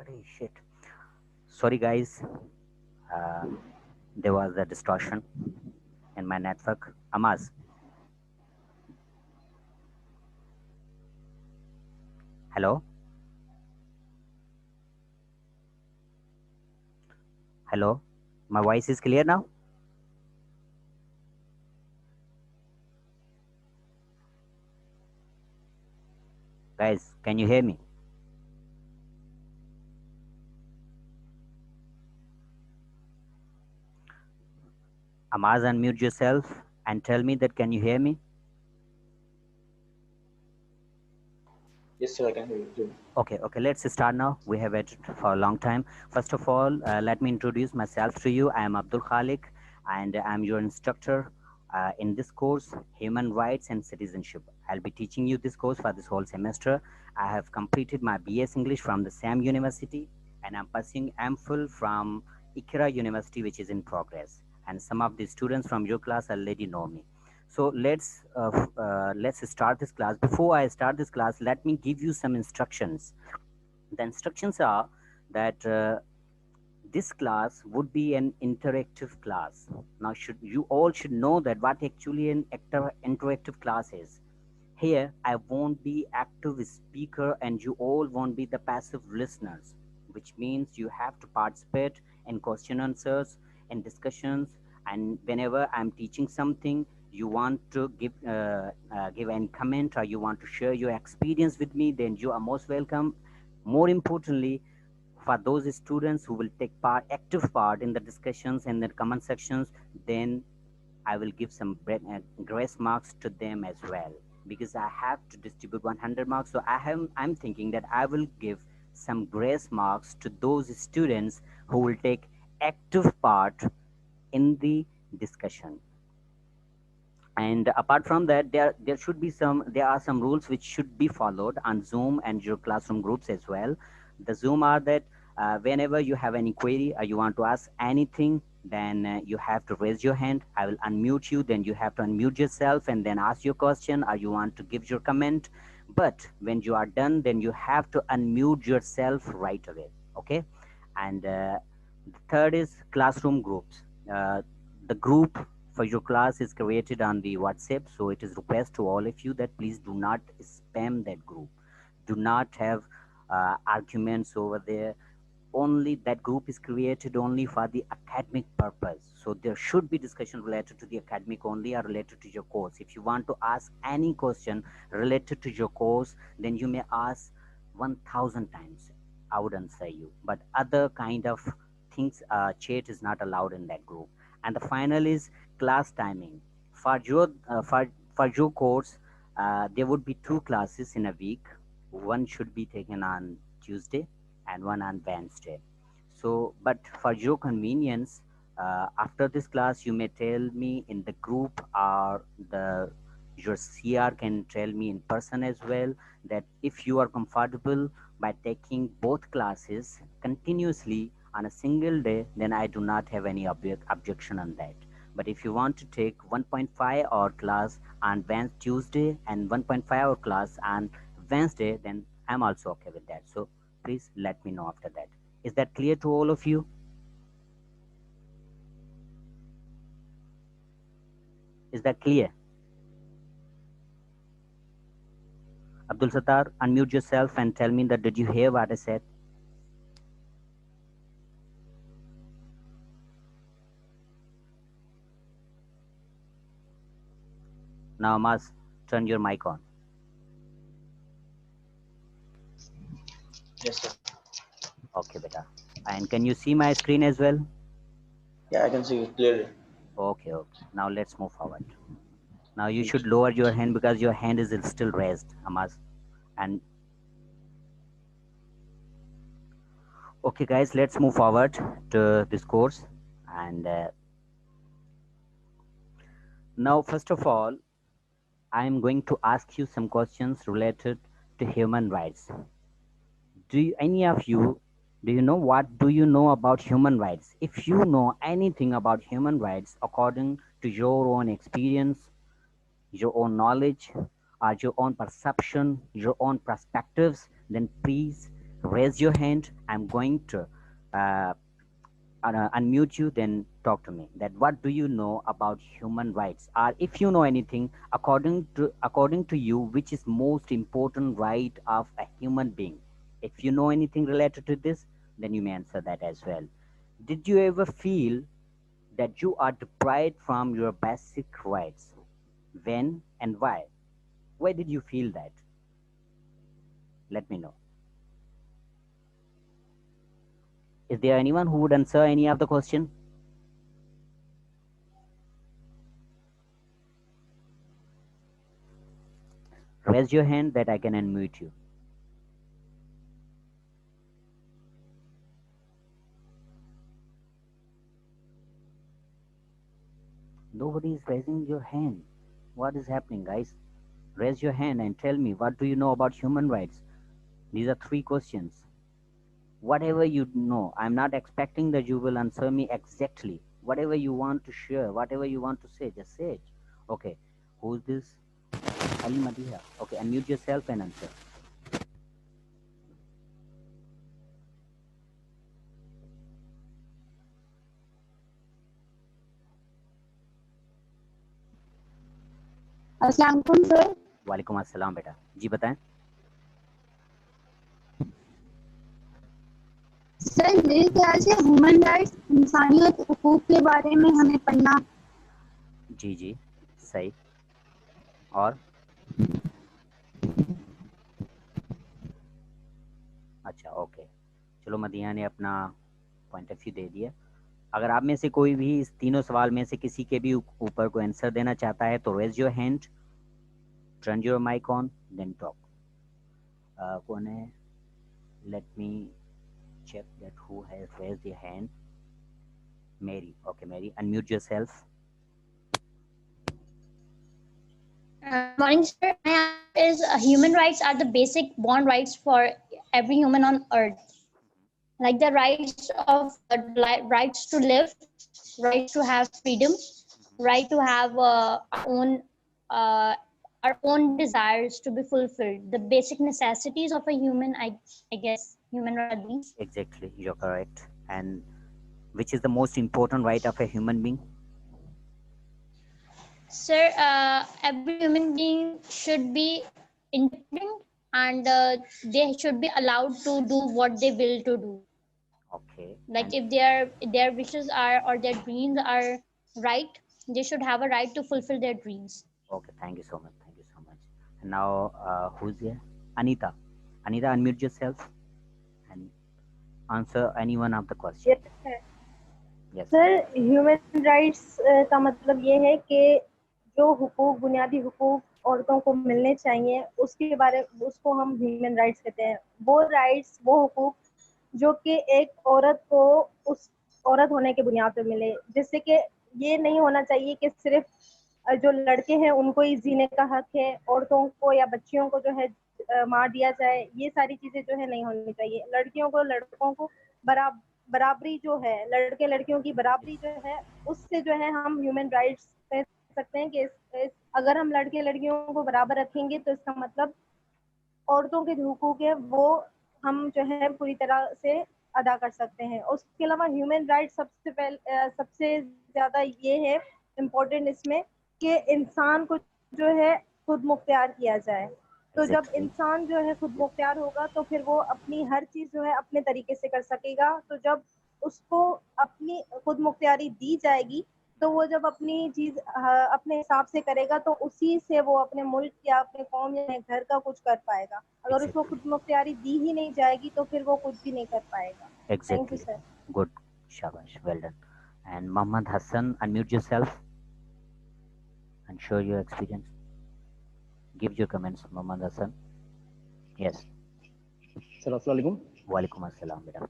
Arey shit. Sorry guys, uh, there was a distortion in my network. Amaz, hello? Hello? My voice is clear now? Guys, can you hear me? Amaz, unmute yourself and tell me that can you hear me? Yes, sir, I can hear you. Okay, let's start now. We have waited for a long time. First of all, let me introduce myself to you. I am Abdul Khalik and I'm your instructor in this course, Human Rights and Citizenship. I'll be teaching you this course for this whole semester. I have completed my BS English from the SAM University and I'm pursuing MPhil from Ikira University, which is in progress. And some of the students from your class already know me. So let's start this class. Before I start this class, let me give you some instructions. The instructions are that this class would be an interactive class. Now, should you all should know that what actually an interactive class is. Here, I won't be active speaker, and you all won't be the passive listeners, which means you have to participate in question answers and discussions. And whenever I'm teaching something, you want to give any comment or you want to share your experience with me, then you are most welcome. More importantly, for those students who will take active part in the discussions and the comment sections, then I will give some grace marks to them as well because I have to distribute 100 marks. So I'm thinking that I will give some grace marks to those students who will take active part in the discussion. And apart from that, there are some rules which should be followed on Zoom and your classroom groups as well. The Zoom are that whenever you have any query or you want to ask anything, then you have to raise your hand. I will unmute you, then you have to unmute yourself and then ask your question or you want to give your comment. But when you are done, then you have to unmute yourself right away. Okay. And the third is classroom groups. The group for your class is created on the WhatsApp, so it is request to all of you that please do not spam that group. Do not have arguments over there. Only that group is created only for the academic purpose. So there should be discussion related to the academic only or related to your course. If you want to ask any question related to your course, then you may ask 1000 times. I would answer you. But other kind of things, chat is not allowed in that group. And the final is class timing. For your course, there would be two classes in a week. One should be taken on Tuesday and one on Wednesday. So, but for your convenience, after this class, you may tell me in the group or the your CR can tell me in person as well that if you are comfortable by taking both classes continuously on a single day, then I do not have any objection on that. But if you want to take 1.5 hour class on Tuesday and 1.5 hour class on Wednesday, then I'm also okay with that. So please let me know after that. Is that clear to all of you? Is that clear? Abdul Sattar, unmute yourself and tell me that did you hear what I said? Now must turn your mic on. Yes, sir. Okay, beta. And can you see my screen as well? Yeah, I can see it clearly. Okay. Now let's move forward. Now you Yes. should lower your hand because your hand is still raised, Amaz. And okay, guys, let's move forward to this course. And now, first of all, I'm going to ask you some questions related to human rights. Any of you, do you know what do you know about human rights? If you know anything about human rights according to your own experience, your own knowledge, or your own perception, your own perspectives, then please Raise your hand. I'm going to uh, unmute you, then talk to me. That what do you know about human rights? Or if you know anything, according to you, which is most important right of a human being? If you know anything related to this, then you may answer that as well. Did you ever feel that you are deprived from your basic rights? When and why? Why did you feel that? Let me know. Is there anyone who would answer any of the question? Raise your hand that I can unmute you. Nobody is raising your hand. What is happening, guys? Raise your hand and tell me, what do you know about human rights? These are three questions. Whatever you know, I'm not expecting that you will answer me exactly. Whatever you want to share, whatever you want to say, just say it. Okay, who's this? Ali Madiha. Okay, unmute yourself and answer. अस्सलाम वालेकुम sir. वालेकुम अस्सलाम बेटा, जी बताएं। Sir मेरे ख्याल से human rights इंसानियत हुकूक के बारे में हमें पढ़ना। जी जी सही। और अच्छा ओके, चलो मदीहा ने अपना पॉइंट ऑफ व्यू दे दिया। अगर आप में से कोई भी इस तीनों सवाल में से किसी के भी ऊपर कोई आंसर देना चाहता है तो raise your hand, turn your mike on, then talk. कौन है? Let me check that who has raised their hand. Mary. Okay, Mary, unmute yourself. Morning, sir. My answer is human rights are the basic born rights for every human on earth, like the rights to live, right to have freedom, right to have uh, our own desires to be fulfilled. The basic necessities of a human, I guess, human rights are these. Exactly, you're correct. And which is the most important right of a human being? Sir, every human being should be independent and they should be allowed to do what they will to do. Okay. Like and if their wishes are or their dreams are right, they should have a right to fulfill their dreams. okay, thank you so much. Thank you so much. And now, who's here? Anita. Anita, unmute yourself and answer any one of the questions. Yes. Sir human rights का मतलब ये है कि जो हुकूक बुनियादी हुकूक औरतों को मिलने चाहिए उसके बारे उसको हम ह्यूमन राइट्स कहते हैं। वो राइट्स वो हुकूक जो कि एक औरत को उस औरत होने के बुनियाद पर मिले, जिससे कि ये नहीं होना चाहिए कि सिर्फ जो लड़के हैं उनको ही जीने का हक है, औरतों को या बच्चियों को जो है मार दिया जाए। ये सारी चीजें जो है नहीं होनी चाहिए। लड़कियों को लड़कों को बराबरी जो है, लड़के लड़कियों की बराबरी जो है, उससे जो है हम ह्यूमन राइट्स कह सकते हैं कि अगर हम लड़के लड़कियों को बराबर रखेंगे तो इसका मतलब औरतों के जो हुकूक है वो हम जो है पूरी तरह से अदा कर सकते हैं। उसके अलावा ह्यूमन राइट्स सबसे ज़्यादा ये है इम्पोर्टेंट इसमें कि इंसान को जो है खुद मुख्तियार किया जाए। तो जब Exactly. इंसान जो है खुद मुख्तियार होगा तो फिर वो अपनी हर चीज़ जो है अपने तरीके से कर सकेगा। तो जब उसको अपनी खुद मुख्तियारी दी जाएगी तो वो जब अपनी चीज अपने हिसाब से करेगा तो उसी से वो अपने मुल्क या अपने कौम या अपने घर का कुछ कर पाएगा। अगर उसको खुद मुख्तियारी दी ही नहीं जाएगी तो फिर वो कुछ भी नहीं कर पाएगा। Thank you Exactly. Sir. Good. Shabash. Well done. And Mohammed Hassan, unmute yourself and show your experience. Give your comments, Mohammed Hassan. Yes. Sir अस्सलाम वालेकुम। वालेकुम अस्सलाम बेटा।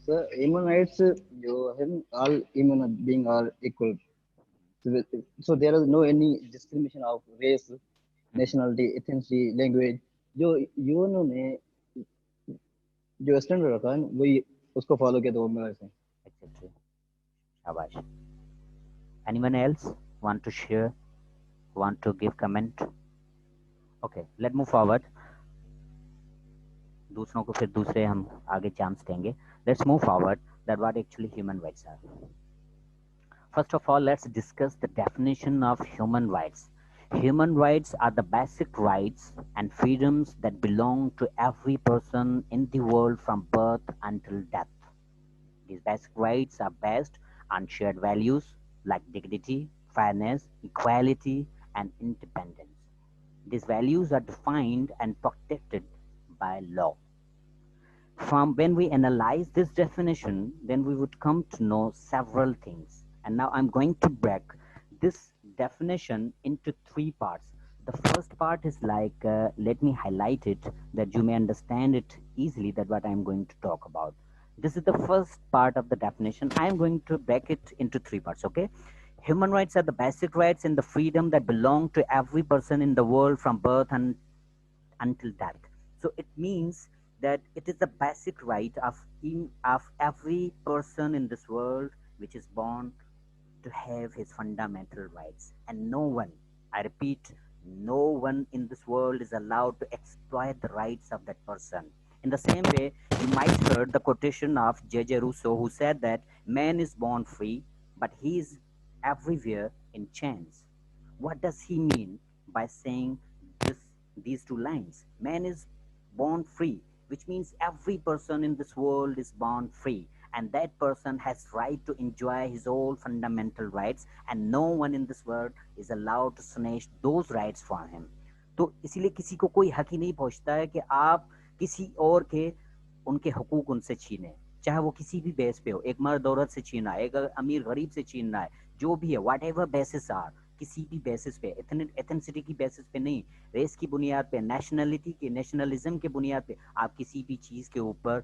सर ह्यूमन राइट्स जो है all human being are equal, so there is no any discrimination of race, nationality, ethnicity, language। जो UNO ने जो स्टैंडर्ड रखा है वही उसको फॉलो किया तो मैं वैसे। Exactly. Shabash. Anyone else want to share? Want to give comment? Okay, let's move forward. दूसरों को फिर दूसरे हम आगे चांस देंगे. Let's move forward that what actually human rights are. First of all, let's discuss the definition of human rights. Human rights are the basic rights and freedoms that belong to every person in the world from birth until death. These basic rights are based on shared values like dignity, fairness, equality, and independence. These values are defined and protected by law. From when we analyze this definition, then we would come to know several things. And now I'm going to break this definition into three parts. The first part is like, let me highlight it that you may understand it easily that what I'm going to talk about. This is the first part of the definition. I'm going to break it into three parts, okay? Human rights are the basic rights and the freedom that belong to every person in the world from birth and until death. So it means that it is the basic right of every person in this world which is born to have his fundamental rights. And no one, I repeat, no one in this world is allowed to exploit the rights of that person. In the same way, you might heard the quotation of J.J. Rousseau, who said that man is born free, but he is everywhere in chains. What does he mean by saying this, these two lines? Man is born free, which means every person in this world is born free, and that person has right to enjoy his own fundamental rights, and no one in this world is allowed to snatch those rights from him. तो इसीलिए किसी को कोई हक ही नहीं पहुंचता है कि आप किसी और के उनके हकूक उनसे छीने, चाहे वो किसी भी बेस पे हो, एक मर्द औरत से छीनना है, एक अमीर गरीब से छीनना है, जो भी है, वट एवर बेसिस आर, किसी भी बेसिस पे, एथेनिसिटी की बेसिस पे नहीं, रेस की बुनियाद पे, नेशनलिटी के, नेशनलिज्म के बुनियाद पे आप किसी भी चीज़ के ऊपर,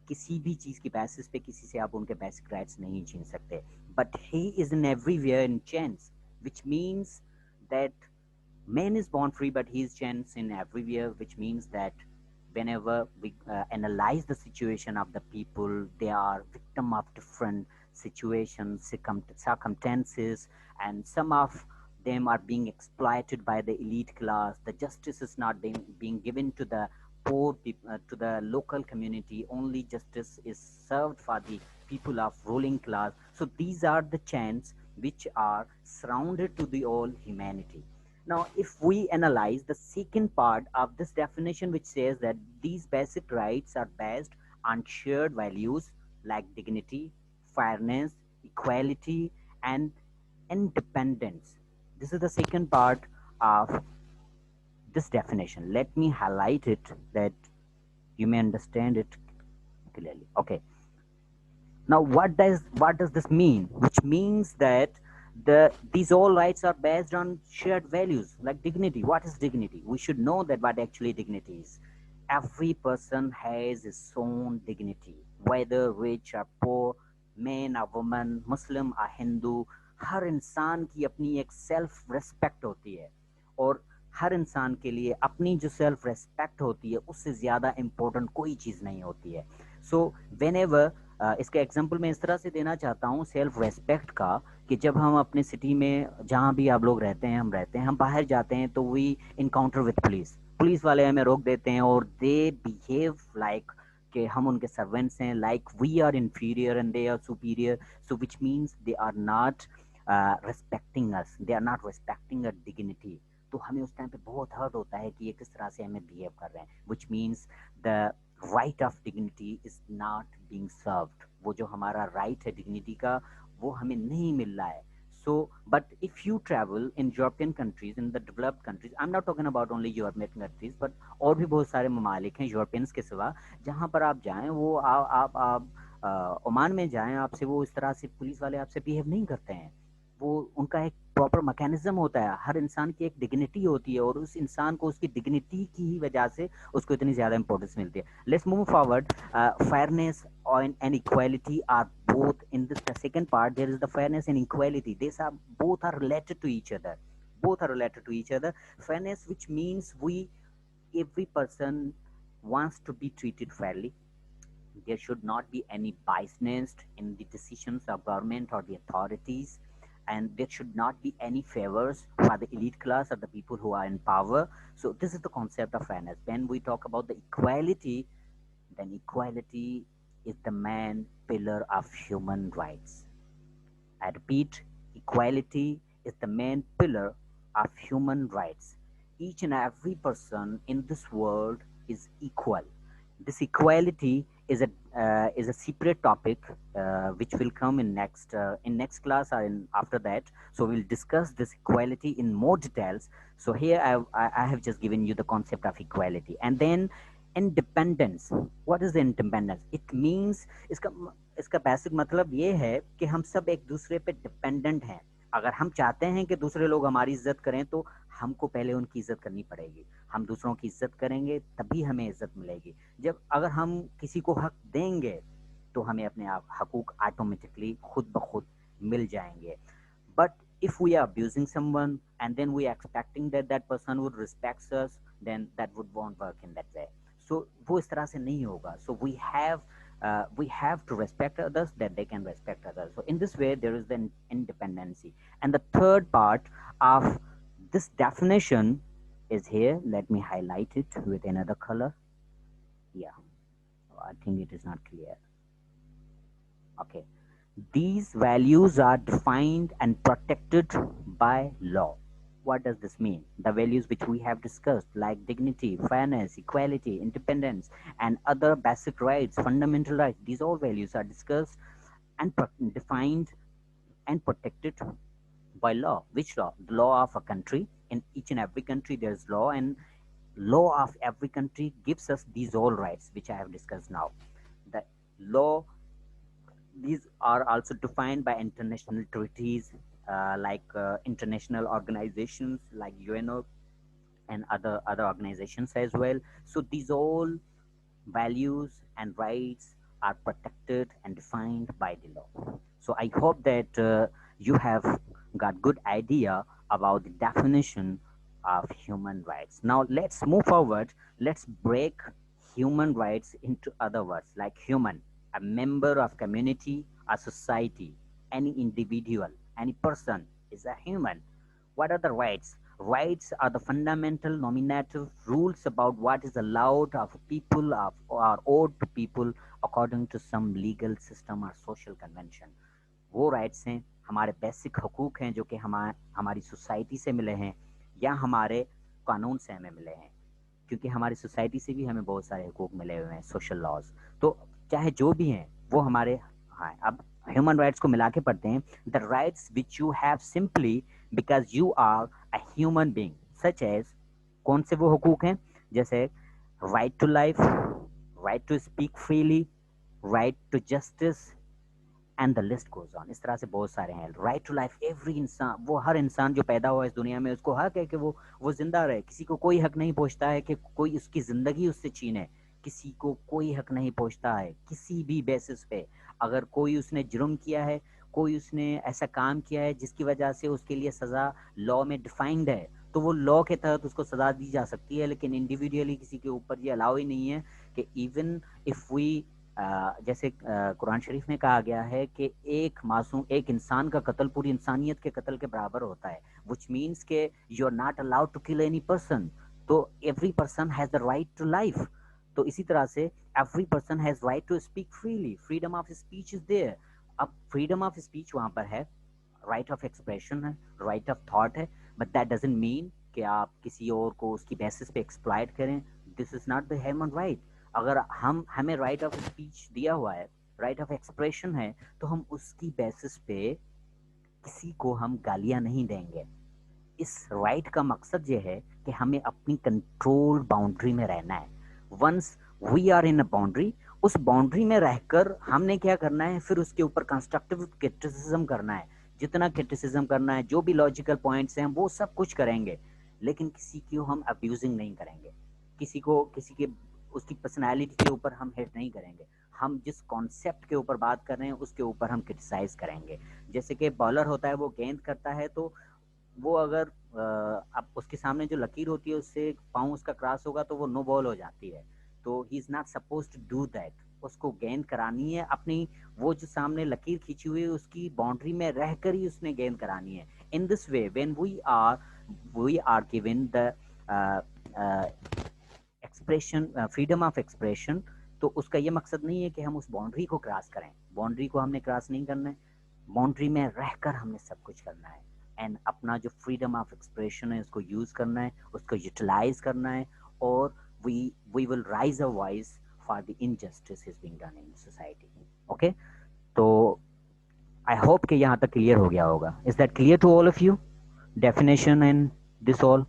किसी भी चीज़ की बेसिस पे किसी से आप उनके बेसिक राइट्स नहीं छीन सकते. But he is in everywhere in change, which means that man is born free but he is chance in everywhere, which means that whenever we analyze the situation of the people, they are victim of different situations, circumstances, and some of them are being exploited by the elite class. The justice is not being given to the poor people, to the local community. Only justice is served for the people of ruling class. So these are the chains which are surrounded to the all humanity. Now, if we analyze the second part of this definition, which says that these basic rights are based on shared values like dignity, fairness, equality, and independence. This is the second part of this definition. Let me highlight it that you may understand it clearly. Okay. Now, what does this mean? Which means that these all rights are based on shared values like dignity. What is dignity? We should know that what actually dignity is. Every person has his own dignity, whether rich or poor, man or woman, Muslim or Hindu. हर इंसान की अपनी एक self respect होती है, और हर इंसान के लिए अपनी जो सेल्फ रेस्पेक्ट होती है उससे ज़्यादा इम्पोर्टेंट कोई चीज़ नहीं होती है. सो व्हेनेवर इसका एग्जांपल मैं इस तरह से देना चाहता हूँ सेल्फ रेस्पेक्ट का, कि जब हम अपने सिटी में जहाँ भी आप लोग रहते हैं, हम बाहर जाते हैं तो वी इनकाउंटर विद पुलिस वाले हमें रोक देते हैं, और दे बिहेव लाइक कि हम उनके सर्वेंट्स हैं, like we are inferior and they are superior. So which means they are not respecting us, they are not respecting our dignity. तो हमें उस टाइम पे बहुत हर्ट होता है कि ये किस तरह से हमें बिहेव कर रहे हैं. Which means the right of dignity is not being served. वो जो हमारा राइट है डिग्निटी का, वो हमें नहीं मिल रहा है. So, but if you travel in European countries, in the developed countries, I'm not talking about only European countries, but और भी बहुत सारे ममालिक हैं यूरोपियंस के सिवा, जहाँ पर आप जाएं, वो आप ओमान में जाएं, आपसे वो इस तरह से पुलिस वाले आपसे बिहेव नहीं करते हैं. वो उनका एक प्रॉपर मैकेनिज्म होता है. हर इंसान की एक डिग्निटी होती है, और उस इंसान को उसकी डिग्निटी की ही वजह से उसको इतनी ज़्यादा इंपॉर्टेंस मिलती है. Let's move forward. Fairness and equality are both in this. The second part, there is the fairness and equality. These are both are related to each other. Both are related to each other. Fairness, which means every person wants to be treated fairly. There should not be any biasness in the decisions of government or the authorities, and there should not be any favors for the elite class or the people who are in power. So this is the concept of fairness. When we talk about the equality, then equality is the main pillar of human rights. I repeat, equality is the main pillar of human rights. Each and every person in this world is equal. This equality is a separate topic which will come in next class or in after that. So we'll discuss this equality in more details. So here I have just given you the concept of equality, and then independence. What is the independence? It means इसका basic मतलब ये है कि हम सब एक दूसरे पे डिपेंडेंट हैं. अगर हम चाहते हैं कि दूसरे लोग हमारी इज्जत करें तो हमको पहले उनकी इज्जत करनी पड़ेगी. हम दूसरों की इज्जत करेंगे तभी हमें इज्जत मिलेगी. जब अगर हम किसी को हक देंगे तो हमें अपने आप हकूक ऑटोमेटिकली खुद ब खुद मिल जाएंगे. But if we are abusing someone and then we are expecting that that person would respect us, then that won't work in that way. So वो इस तरह से नहीं होगा. So we have to respect others that they can respect others. So in this way there is the independency. And the third part of this definition is here. Let me highlight it with another color. Yeah, I think it is not clear. Okay, these values are defined and protected by law. What does this mean? The values which we have discussed, like dignity, fairness, equality, independence, and other basic rights, fundamental rights, these all values are discussed and defined and protected by law. Which law? The law of a country. In each and every country there is law, and law of every country gives us these all rights which I have discussed now. The law, these are also defined by international treaties, like international organizations like UNO and other organizations as well. So these all values and rights are protected and defined by the law. So I hope that you have got good idea about the definition of human rights. Now let's move forward. Let's break human rights into other words, like human, a member of community, a society, any individual, any person is a human. What are the rights? Rights are the fundamental nominative rules about what is allowed of people or owed to people according to some legal system or social convention. वो rights हैं, हमारे basic हकूक हैं जो कि हमारी society से मिले हैं या हमारे कानून से हमें मिले हैं, क्योंकि हमारी सोसाइटी से भी हमें बहुत सारे हकूक मिले हुए हैं, सोशल लॉज. तो चाहे जो भी हैं वो हमारे हाँ. अब ह्यूमन राइट्स को मिला के पढ़ते हैं. The rights which you have simply because you are a human being, such as, कौन से वो हकूक हैं? जैसे right to life, right to speak freely, right to justice, and the list goes on. इस तरह से बहुत सारे हैं. राइट टू लाइफ, एवरी इंसान, वो हर इंसान जो पैदा हुआ इस दुनिया में उसको हक है कि वो जिंदा रहे. किसी को कोई हक नहीं पहुंचता है कि कोई उसकी जिंदगी उससे छीने. किसी को कोई हक नहीं पहुंचता है किसी भी बेसिस पे. अगर कोई उसने जुर्म किया है, कोई उसने ऐसा काम किया है जिसकी वजह से उसके लिए सजा लॉ में डिफाइंड है, तो वो लॉ के तहत उसको सजा दी जा सकती है. लेकिन इंडिविजुअली किसी के ऊपर ये अलाउ ही नहीं है कि इवन इफ वी जैसे कुरान शरीफ में कहा गया है कि एक मासूम, एक इंसान का कत्ल पूरी इंसानियत के कत्ल के बराबर होता है, व्हिच मींस के you are not allowed to kill any person. तो every person has the right to life. तो इसी तरह से every person has right to speak freely, freedom of speech is there. अब फ्रीडम ऑफ स्पीच वहां पर है, राइट ऑफ एक्सप्रेशन है, राइट ऑफ थॉट है, बट दैट डजंट मीन कि आप किसी और को उसकी बेसिस पे एक्सप्लॉइट करें. This is not the human right. अगर हमें राइट ऑफ स्पीच दिया हुआ है, राइट ऑफ एक्सप्रेशन है, तो हम उसकी बेसिस पे किसी को हम गालियां नहीं देंगे. इस राइट का मकसद ये है कि हमें अपनी कंट्रोल बाउंड्री में रहना है. Once we are in a boundary, उस बाउंड्री में रहकर हमने क्या करना है, फिर उसके ऊपर कंस्ट्रक्टिव क्रिटिसिज्म करना है. जितना क्रिटिसिज्म करना है, जो भी लॉजिकल पॉइंट्स हैं वो सब कुछ करेंगे, लेकिन किसी को हम अब्यूजिंग नहीं करेंगे. किसी के उसकी पर्सनालिटी के ऊपर हम हिट नहीं करेंगे. हम जिस कॉन्सेप्ट के ऊपर बात कर रहे हैं उसके ऊपर हम क्रिटिसाइज करेंगे. जैसे कि बॉलर होता है, वो गेंद करता है, तो वो अगर अब उसके सामने जो लकीर होती है उससे पाँव उसका क्रॉस होगा तो वो नो बॉल हो जाती है. तो he is not suppose to do that. उसको गेंद करानी है अपनी, वो जो सामने लकीर खींची हुई है उसकी बाउंड्री में रहकर ही उसने गेंद करानी है. In this way when we are given the expression, freedom of expression, तो उसका ये मकसद नहीं है कि हम उस बाउंड्री को क्रॉस करें, बाउंड्री को हमने क्रॉस नहीं करना है, बाउंड्री में रहकर हमने सब कुछ करना है एंड अपना जो फ्रीडम ऑफ एक्सप्रेशन है उसको यूज करना है, उसको यूटिलाइज करना है और we will raise a voice for the injustice is being done in society. Okay, तो I hope कि यहाँ तक clear हो गया होगा. Is that clear to all of you? Definition and this all?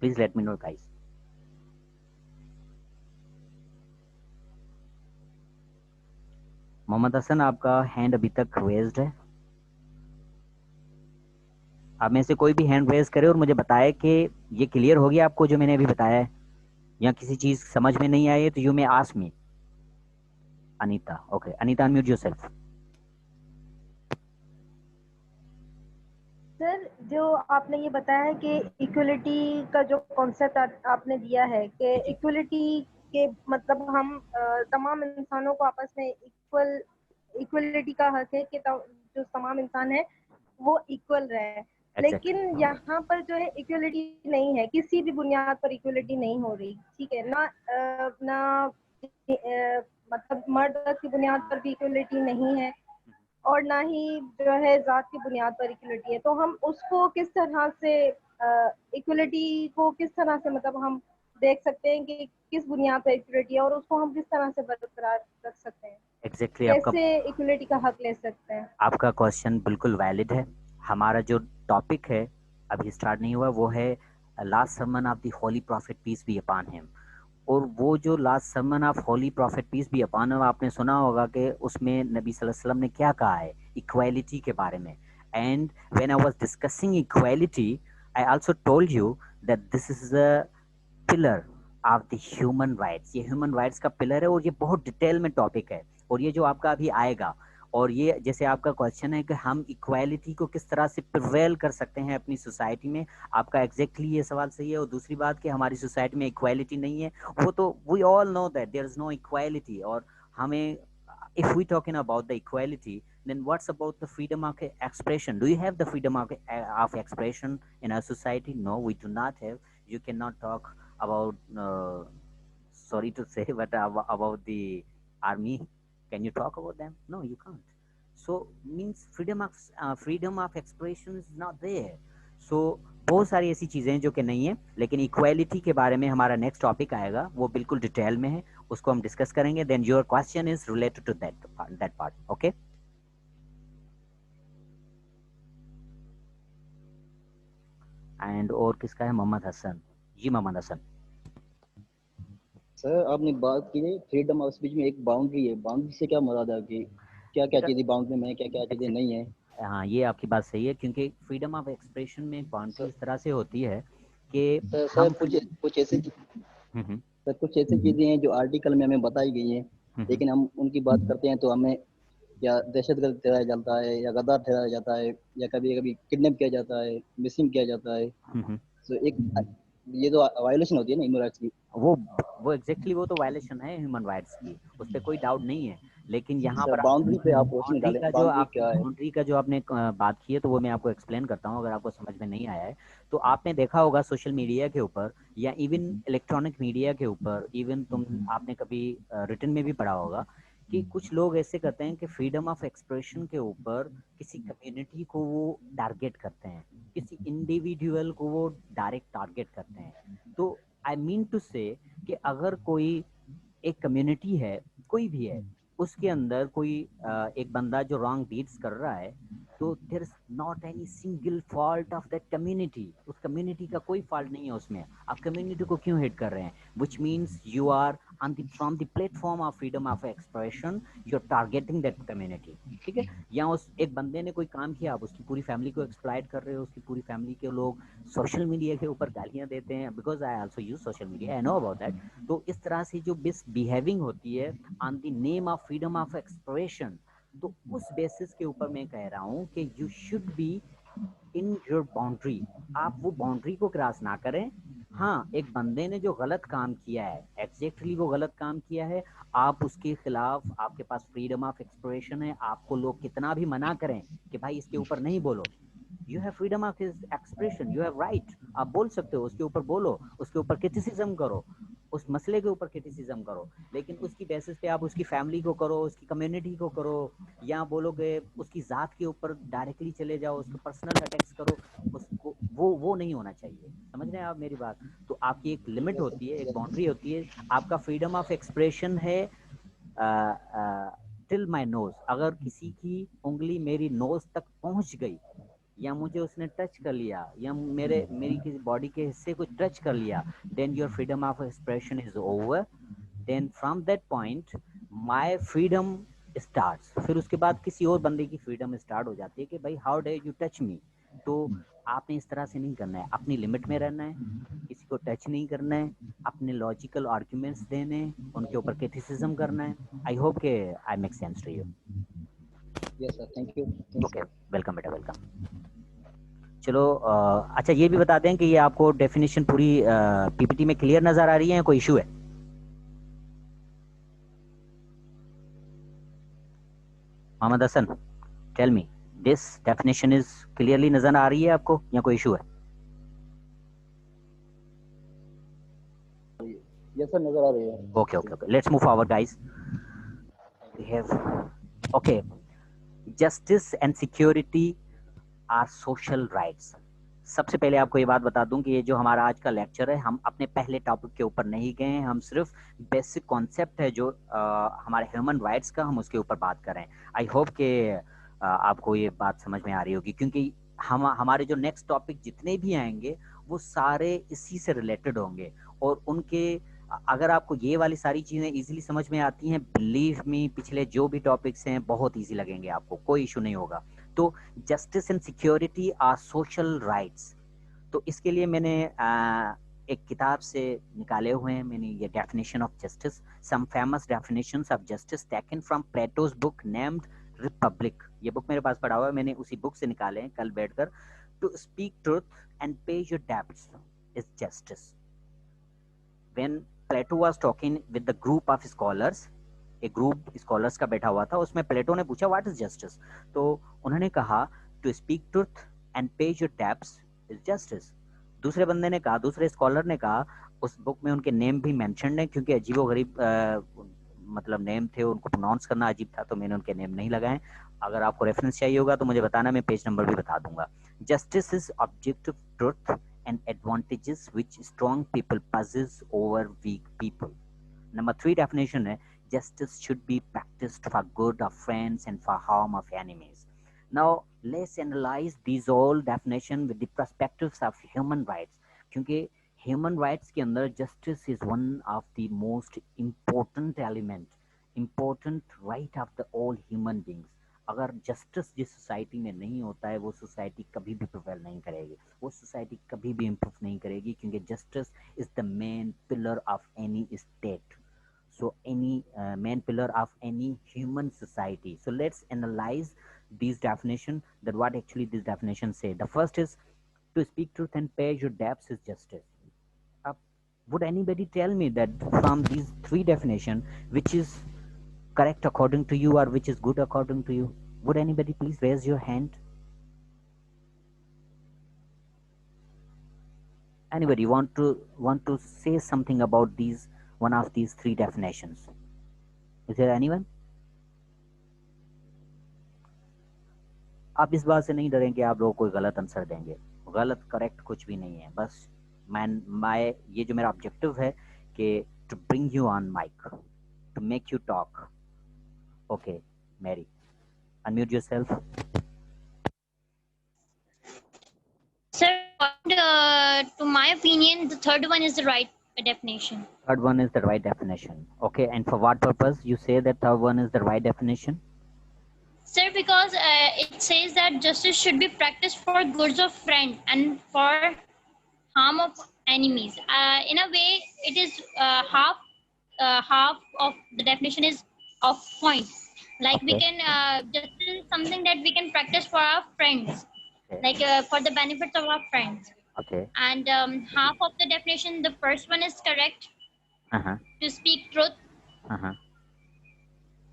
Please let me know, guys. Mohammad Hasan, आपका hand अभी तक रेज्ड है. आप में से कोई भी हैंड रेज करे और मुझे बताए कि ये क्लियर हो गया आपको जो मैंने अभी बताया है, या किसी चीज समझ में नहीं आई है तो you may ask me. Anita, okay, Anita unmute yourself. Sir, जो आपने ये बताया है कि इक्वलिटी का जो कॉन्सेप्ट आपने दिया है कि इक्वलिटी के मतलब हम तमाम इंसानों को आपस में इक्वलिटी का हक है कि जो तमाम इंसान है वो इक्वल रहे. लेकिन यहाँ पर जो है इक्वलिटी नहीं है, किसी भी बुनियाद पर इक्वलिटी नहीं हो रही. ठीक है ना, मतलब मर्द की बुनियाद पर भी इक्वलिटी नहीं है और ना ही जो है जात की बुनियाद पर इक्वलिटी है. तो हम उसको किस तरह से इक्वलिटी को किस तरह से मतलब हम देख सकते हैं कि किस बुनियाद पर इक्वलिटी है और उसको हम किस तरह से बरकरार रख सकते हैं. कैसे इक्वलिटी का हक ले सकते हैं. आपका क्वेश्चन बिल्कुल वैलिड है. हमारा जो टॉपिक है अभी स्टार्ट नहीं हुआ, वो है last sermon of the holy prophet peace be upon him. और वो जो last sermon of holy prophet peace be upon him, आपने सुना होगा कि उसमें नबी सल्लल्लाहु अलैहि वसल्लम ने क्या कहा है इक्वालिटी के बारे में. And when I was discussing equality, I also told you that this is a pillar of the human rights. ये ह्यूमन राइट्स का पिलर है और ये बहुत डिटेल में टॉपिक है. और ये जो आपका अभी आएगा, और ये जैसे आपका क्वेश्चन है कि हम इक्वालिटी को किस तरह से प्रिवेल कर सकते हैं अपनी सोसाइटी में, आपका एग्जैक्टली ये सवाल सही है. और दूसरी बात कि हमारी सोसाइटी में इक्वालिटी नहीं है, वो तो we all know that there is no equality. और हमें if we talking about the equality, then what's about the freedom of expression? Do you have the freedom of expression in our society? No, we do not have. You cannot talk about sorry to say, but about the army. Can you talk about them? No, you can't. So means freedom of expression is not there. So बहुत सारी ऐसी चीजें हैं जो कि नहीं है. लेकिन इक्वालिटी के बारे में हमारा नेक्स्ट टॉपिक आएगा, वो बिल्कुल डिटेल में है, उसको हम डिस्कस करेंगे. Then your question is related to that part. Okay, and और किसका है? मोहम्मद हसन जी. मोहम्मद हसन सर, आपने बात की है फ्रीडम ऑफ स्पीच में एक बाउंड्री है. बाउंड्री से क्या मुराद है कि क्या क्या चीजें बाउंड्री में है, क्या क्या चीजें नहीं है? हाँ, ये आपकी बात सही है, क्योंकि फ्रीडम ऑफ एक्सप्रेशन में बाउंड्री इस तरह से होती है कि सर कुछ ऐसे चीजें हैं जो आर्टिकल में हमें बताई गई हैं, लेकिन हम उनकी बात करते हैं तो हमें या दहशतगर्द ठहराया जाता है, या गद्दार ठहराया जाता है, या कभी कभी किडनैप किया जाता है, मिसिंग किया जाता है. तो एक ये तो वायलेशन होती है ना ह्यूमन राइट्स की. वो एग्जैक्टली वो तो वायलेशन है ह्यूमन राइट्स की, उस पर कोई डाउट नहीं है. लेकिन यहाँ पर बाउंड्री पे आप बाउंड्री का जो आपने बात की है, तो वो मैं आपको एक्सप्लेन करता हूँ अगर आपको समझ में नहीं आया है. तो आपने देखा होगा सोशल मीडिया के ऊपर या इवन इलेक्ट्रॉनिक मीडिया के ऊपर, इवन आपने कभी रिटन में भी पढ़ा होगा कि कुछ लोग ऐसे करते हैं कि फ्रीडम ऑफ एक्सप्रेशन के ऊपर किसी कम्युनिटी को वो टारगेट करते हैं, किसी इंडिविजुअल को वो डायरेक्ट टारगेट करते हैं. तो आई मीन टू से कि अगर कोई एक कम्युनिटी है, कोई भी है, उसके अंदर कोई एक बंदा जो रॉन्ग डीड्स कर रहा है, तो there is not any single fault of that community. उस कम्युनिटी का कोई फॉल्ट नहीं है उसमें. आप कम्युनिटी को क्यों हेट कर रहे हैं? Which means you are from the platform of freedom of expression you are targeting that community. ठीक है, या उस एक बंदे ने कोई काम किया, आप उसकी पूरी फैमिली को एक्सप्लॉइट कर रहे हो. उसकी पूरी फैमिली के लोग सोशल मीडिया के ऊपर गालियां देते हैं, because I also use social media, I know about that. तो इस तरह से जो बिहेविंग होती है on the name of freedom of expression, तो उस बेसिस के ऊपर मैं कह रहा हूँ कि you should be in your boundary. आप वो बाउंड्री को क्रॉस ना करें. हाँ, एक बंदे ने जो गलत काम किया है, एग्जैक्टली वो गलत काम किया है, आप उसके खिलाफ, आपके पास फ्रीडम ऑफ एक्सप्रेशन है, आपको लोग कितना भी मना करें कि भाई इसके ऊपर नहीं बोलो, you have freedom of expression, you have right. आप बोल सकते हो, उसके ऊपर बोलो, उसके ऊपर क्रिटिसिज्म करो, उस मसले के ऊपर क्रिटिसिज्म करो, लेकिन उसकी बेसिस पे आप उसकी फैमिली को करो, उसकी कम्युनिटी को करो, या बोलोगे उसकी ज़ात के ऊपर डायरेक्टली चले जाओ, उसको पर्सनल अटैक्स करो, उसको वो नहीं होना चाहिए। समझ रहे हैं आप मेरी बात? तो आपकी एक लिमिट होती है, एक बाउंड्री होती है, आपका फ्रीडम ऑफ एक्सप्रेशन है टिल माई नोज। अगर किसी की उंगली मेरी नोज तक पहुंच गई, या मुझे उसने टच कर लिया, या मेरी किसी बॉडी के हिस्से को टच कर लिया, then your freedom of expression is over. Then from that point my freedom starts. फिर उसके बाद किसी और बंदे की फ्रीडम स्टार्ट हो जाती है कि भाई how day you touch me. तो आपने इस तरह से नहीं करना है, अपनी लिमिट में रहना है, किसी को टच नहीं करना है, अपने लॉजिकल आर्ग्यूमेंट्स देने, उनके ऊपर क्रिटिसिज्म करना है। आई होप के I make sense to you. Yes, sir. Thank you. Okay, welcome बेटा, वेलकम। चलो अच्छा ये भी बता दें कि ये आपको डेफिनेशन पूरी पीपीटी में क्लियर नजर आ रही है, कोई इशू है? Mohammad Hasan, tell me, this definition is clearly नजर आ रही है आपको या कोई इशू है? Yes, sir. नजर आ रही है। Okay okay okay, let's move forward guys. We have okay, justice and security are social rights. सबसे पहले आपको ये बात बता दूं कि ये जो हमारा आज का लेक्चर है, हम अपने पहले टॉपिक के ऊपर नहीं गए हैं, हम सिर्फ बेसिक कॉन्सेप्ट है जो हमारे ह्यूमन राइट्स का, हम उसके ऊपर बात कर रहे हैं। आई होप कि आपको ये बात समझ में आ रही होगी, क्योंकि हमारे जो नेक्स्ट टॉपिक जितने भी आएंगे वो सारे इसी से रिलेटेड होंगे, और उनके अगर आपको ये वाली सारी चीज़ें इजीली समझ में आती हैं, बिलीव मी पिछले जो भी टॉपिक्स हैं बहुत इजी लगेंगे आपको, कोई इशू नहीं होगा। तो justice and security are social rights. तो इसके लिए मैंने एक किताब से निकाले हुए हैं मैंने ये definition of justice, some famous definitions of justice taken from Plato's book named Republic. ये बुक मेरे पास पढ़ा हुआ है, मैंने उसी बुक से निकाले हैं कल बैठकर। To speak truth and pay your debts is justice. When Plato was talking with the group of scholars, एक ग्रुप स्कॉलर्स का बैठा हुआ था, उसमें प्लेटो ने पूछा व्हाट इज जस्टिस। तो उन्होंने कहा to speak truth and pay your debts is justice. दूसरे बंदे ने कहा, दूसरे स्कॉलर ने कहा, उस बुक में उनके नेम भी मेंशन है, क्योंकि अजीबोगरीब मतलब नेम थे, उनको प्रोनाउंस करना अजीब था, तो मैंने उनके नेम नहीं लगाए। अगर आपको रेफरेंस चाहिए होगा तो मुझे बताना, मैं पेज नंबर भी बता दूंगा। Justice is objective truth and advantages which strong people possess over weak people. Number 3 definition है justice should be practiced for good of friends and for harm of enemies. Now let's analyze these all definition with the perspectives of human rights, क्योंकि human rights के अंदर justice is one of the most important element, important right of the all human beings. अगर justice जिस society में नहीं होता है वो सोसाइटी कभी भी प्रिवेल नहीं करेगी, वो सोसाइटी कभी भी इम्प्रूव नहीं करेगी, क्योंकि justice is the main pillar of any state, so any main pillar of any human society. So let's analyze these definition, that what actually this definition say. The first is to speak truth and pay your debts is justice. Would anybody tell me that from these three definition which is correct according to you or which is good according to you? Would anybody please raise your hand? Anybody want to say something about these one of these three definitions? Is there anyone? आप इस बात से नहीं डरें कि आप लोग कोई गलत आंसर देंगे, गलत करेक्ट कुछ भी नहीं है, बस मैं ये जो मेरा ऑब्जेक्टिव है कि to bring you on mic, to make you talk. Okay, Mary, unmute yourself. Sir, to my opinion, the third one is the right definition. Third one is the right definition. Okay, and for what purpose you say that third one is the right definition? Sir, because it says that justice should be practiced for goods of friend and for harm of enemies. In a way, it is half of the definition is of point. Like we can justice is something that we can practice for our friends, like for the benefits of our friends. Okay. And half of the definition, the first one is correct. To speak truth.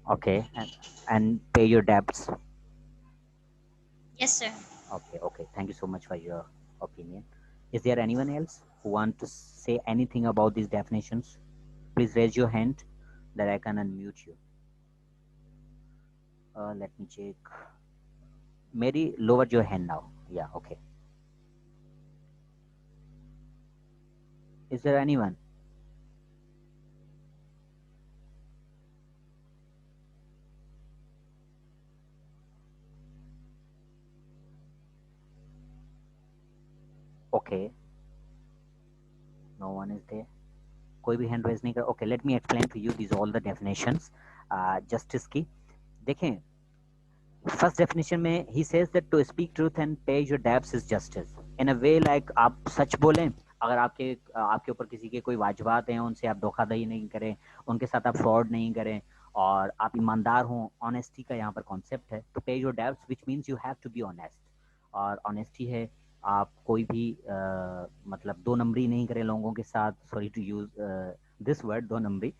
Okay, and pay your debts. Yes, sir. Okay. Thank you so much for your opinion. Is there anyone else who want to say anything about these definitions? please raise your hand that I can unmute you. Let me check. Mary, lower your hand now. Yeah, okay. Is there anyone? Okay. No one is there. कोई भी hand raise नहीं कर. Okay, let me explain to you these all the definitions. Justice की. देखें. First definition में he says that to speak truth and pay your debts is justice. In a way like आप सच बोलें. अगर आपके ऊपर किसी के कोई वाजिबात हैं, उनसे आप धोखाधड़ी नहीं करें, उनके साथ आप फ्रॉड नहीं करें, और आप ईमानदार हों. ऑनेस्टी का यहाँ पर कॉन्सेप्ट है. To pay your debts which means you have to be honest. और ऑनेस्टी है आप कोई भी मतलब दो नंबरी नहीं करें लोगों के साथ. Sorry to use this word, दो नंबरी.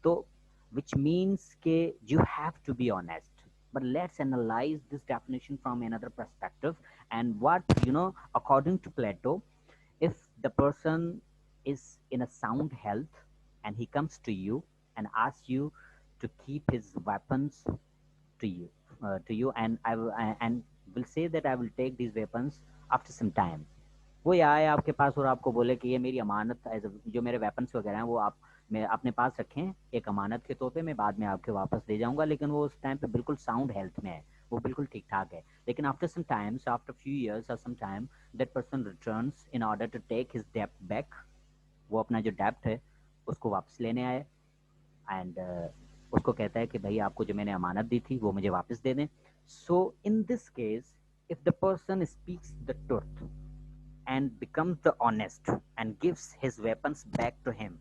तो विच मीन्स के you have to be honest. But let's analyze this definition from another perspective. And what, according to Plato, if the person is in a sound health and he comes to you and asks you to keep his weapons to you, and will say that I will take these weapons after some time. वो आए आपके पास और आपको बोले कि ये मेरी अमानत, जो मेरे वेपन्स वगैरह हैं वो आप मैं अपने पास रखें एक अमानत के तौर पे, मैं बाद में आपके वापस दे जाऊंगा. लेकिन वो उस टाइम पे बिल्कुल साउंड हेल्थ में है, वो बिल्कुल ठीक ठाक है. लेकिन after some times, after few years और some time, that person returns in order to take his डेब्ट बैक. वो अपना जो डेब्ट है उसको वापस लेने आए एंड उसको कहता है कि भाई आपको जो मैंने अमानत दी थी वो मुझे वापस दे दें. So in this case if the person speaks the truth and becomes the honest and gives his weapons back to him,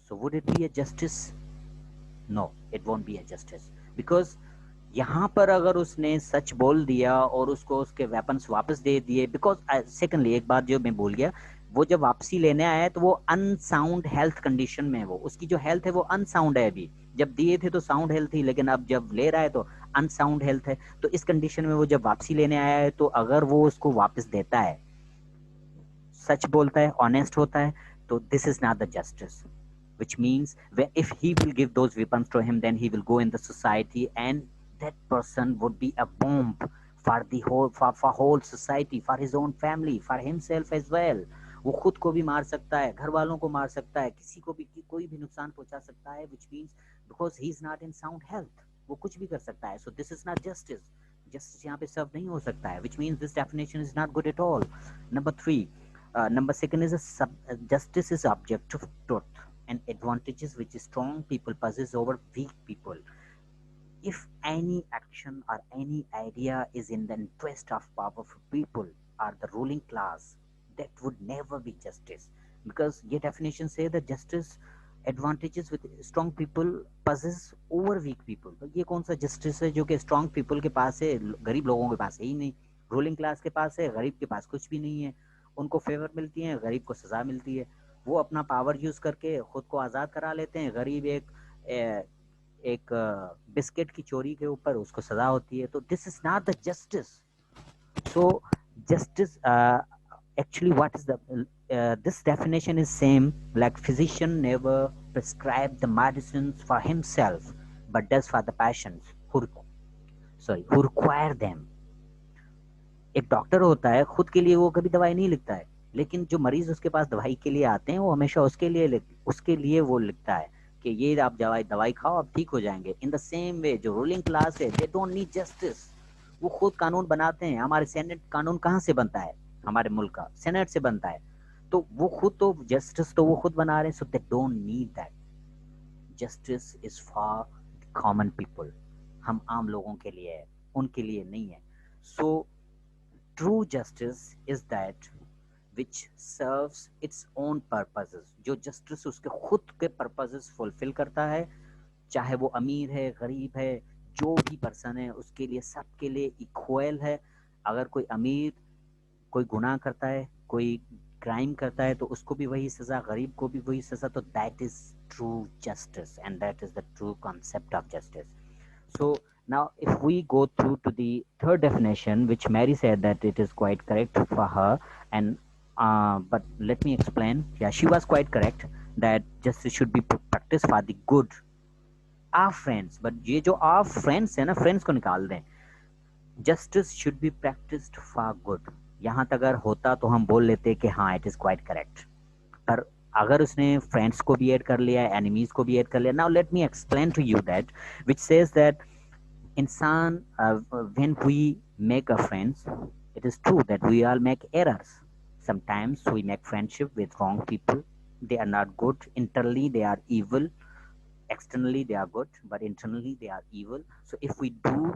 so would it be a justice? No, it won't be a justice, because यहाँ पर अगर उसने सच बोल दिया और उसको उसके weapons वापस दे दिए, बिकॉज सेकेंडली एक बात जो मैं भूल गया, वो जब वापसी लेने आया तो वो अनसाउंड हेल्थ कंडीशन में, वो उसकी जो हेल्थ है वो अनसाउंड है. अभी जब दिए थे तो साउंड हेल्थ थी, लेकिन अब जब ले रहा है तो अनसाउंड हेल्थ है. तो इस कंडीशन में वो जब वापसी लेने आया है, तो अगर वो उसको वापस देता है, सच बोलता है, ऑनेस्ट होता है, तो this is not the justice. which means if he will give those weapons to him, then he will go in the society and that person would be a bomb for the whole society, for his own family, for himself as well. वो खुद को भी मार सकता है, घर वालों को मार सकता है, किसी को भी कोई भी नुकसान पहुंचा सकता है. which means because he is not in sound health, वो कुछ भी कर सकता है. so this is not justice. justice यहाँ पे सर्व नहीं हो सकता है. which means this definition is not good at all. Number second is justice is objective truth and advantages which strong people possess over weak people. If any action or any idea is in the interest of powerful people or the ruling class, that would never be justice, because ये definition say that justice advantages with strong people possess over weak people. तो ये कौन सा justice है जो कि strong people के पास है, गरीब लोगों के पास है ही नहीं. ruling class के पास है, गरीब के पास कुछ भी नहीं है. उनको फेवर मिलती है, गरीब को सजा मिलती है. वो अपना पावर यूज करके खुद को आज़ाद करा लेते हैं. गरीब एक बिस्किट की चोरी के ऊपर उसको सजा होती है. तो this is not the justice. So justice actually what is the this definition is same like physician never prescribe the medicines for himself but does for the patients who require them. एक doctor होता है, खुद के लिए वो कभी दवाई नहीं लिखता है, लेकिन जो मरीज उसके पास दवाई के लिए आते हैं वो हमेशा उसके लिए वो लिखता है कि ये आप दवाई खाओ, आप ठीक हो जाएंगे. इन द सेम वे जो रूलिंग क्लास है, दे डोंट नीड जस्टिस. वो खुद कानून बनाते हैं. हमारे सेनेट कानून कहाँ से बनता है? हमारे मुल्क का सेनेट से बनता है. तो वो खुद तो जस्टिस तो वो खुद बना रहे हैं. So they don't need that. Justice is for common people. हम आम लोगों के लिए है, उनके लिए नहीं है. सो true justice is that which serves its own purposes. जो justice उसके खुद के purposes fulfill करता है, चाहे वो अमीर है, गरीब है, जो भी पर्सन है, उसके लिए सबके लिए इक्वल है. अगर कोई अमीर कोई गुनाह करता है, कोई क्राइम करता है, तो उसको भी वही सजा, गरीब को भी वही सजा. तो that is true justice and that is the true concept of justice. So now if we go through to the third definition, which Mary said that it is quite correct for her, and but let me explain. Yeah, she was quite correct that justice should be practiced practice for the good our friends, but ये जो our friends है ना, friends को निकाल दें. Justice should be practiced for good. यहाँ तक अगर होता तो हम बोल लेते कि हाँ it is quite correct. पर अगर उसने friends को भी ऐड कर लिया, enemies को भी ऐड कर लिया. Now let me explain to you that which says that इंसान when we make a friends, it is true that we all make errors. Sometimes we make friendship with wrong people. They are not good. Internally they are evil. Externally they are good, but internally they are evil. So if we do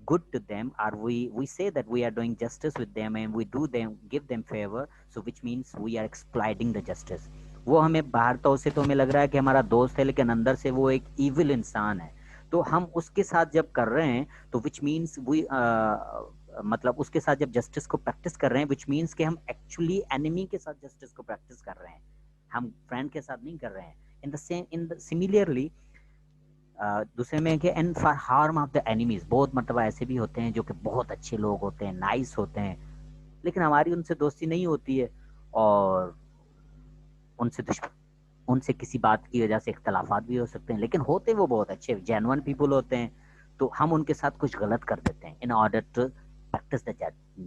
good to them, or we say that we are doing justice with them and we do them, give them favor, so which means we are exploiting the justice. वो हमें बाहर तो उसे तो हमें लग रहा है कि हमारा दोस्त है, लेकिन अंदर से वो एक evil इंसान है. तो हम उसके साथ जब कर रहे हैं तो which means we मतलब उसके साथ जब जस्टिस को प्रैक्टिस कर रहे हैं, which means कि हम एक्चुअली एनिमी के साथ जस्टिस को प्रैक्टिस कर रहे हैं, हम फ्रेंड के साथ नहीं कर रहे हैं. in the similarly दूसरे में कि and for harm of the enemies, बहुत मतलब ऐसे भी होते हैं जो कि बहुत अच्छे लोग होते हैं, नाइस होते हैं, लेकिन हमारी उनसे दोस्ती नहीं होती है और उनसे किसी बात की वजह से इख्तलाफात भी हो सकते हैं, लेकिन होते वो बहुत अच्छे जेन्युइन पीपल होते हैं. तो हम उनके साथ कुछ गलत कर देते हैं in order to practice the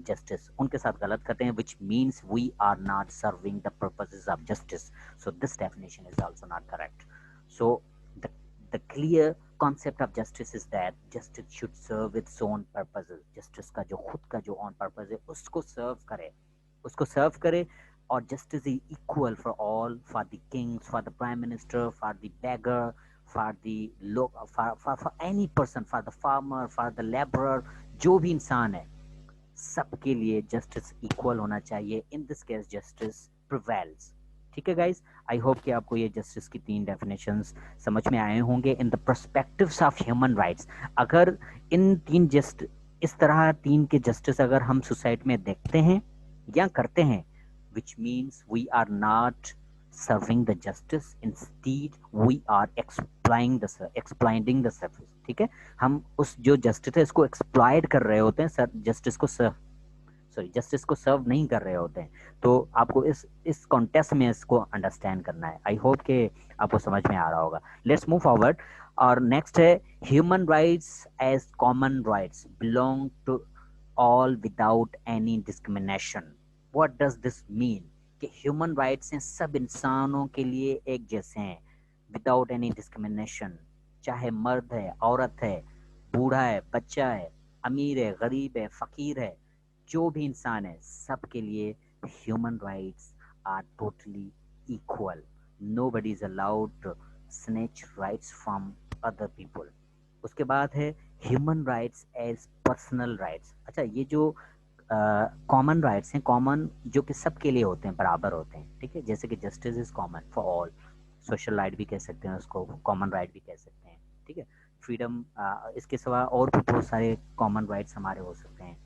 justice. उनके साथ गलत करते हैं, which means we are not serving the purposes of justice. So this definition is also not correct. So the clear concept of justice is that justice should serve its own purposes. Justice का जो खुद का जो own purpose है उसको serve करे और justice is equal for all, for the kings, for the prime minister, for the beggar, for the for any person, for the farmer, for the laborer, जो भी इंसान है सबके लिए justice equal होना चाहिए. In this case justice prevails. ठीक है गाइस, आई होप कि आपको ये जस्टिस की 3 डेफिनेशंस समझ में आए होंगे in the perspectives of human rights. अगर इन 3 इस तरह 3 के जस्टिस अगर हम सोसाइटी में देखते हैं या करते हैं, which means we are not serving the justice, instead we are exploiting the service. ठीक है, हम उस जो जस्टिस है इसको एक्सप्लॉइट कर रहे होते हैं, जस्टिस को सर्व नहीं कर रहे होते हैं. तो आपको इस कॉन्टेक्स्ट में इसको अंडरस्टैंड करना है. आई होप कि आपको समझ में आ रहा होगा. Let's move forward. और नेक्स्ट है human rights as common rights belong to all without any discrimination. What does this mean कि ह्यूमन राइट्स हैं सब इंसानों के लिए एक जैसे हैं विदाउट एनी डिस्क्रिमिनेशन. चाहे मर्द है, औरत है, बूढ़ा है, बच्चा है, अमीर है, गरीब है, फकीर है, जो भी इंसान है सबके लिए human rights are totally equal. Nobody is allowed to snatch rights from other people. उसके बाद है human rights as personal rights. अच्छा, ये जो कॉमन राइट्स हैं, कॉमन जो कि सबके लिए होते हैं, बराबर होते हैं. ठीक है, जैसे कि justice is common for all. Social right भी कह सकते हैं उसको, कॉमन राइट भी कह सकते हैं. ठीक है, फ्रीडम, इसके सिवा और भी बहुत सारे कॉमन राइट्स हमारे हो सकते हैं.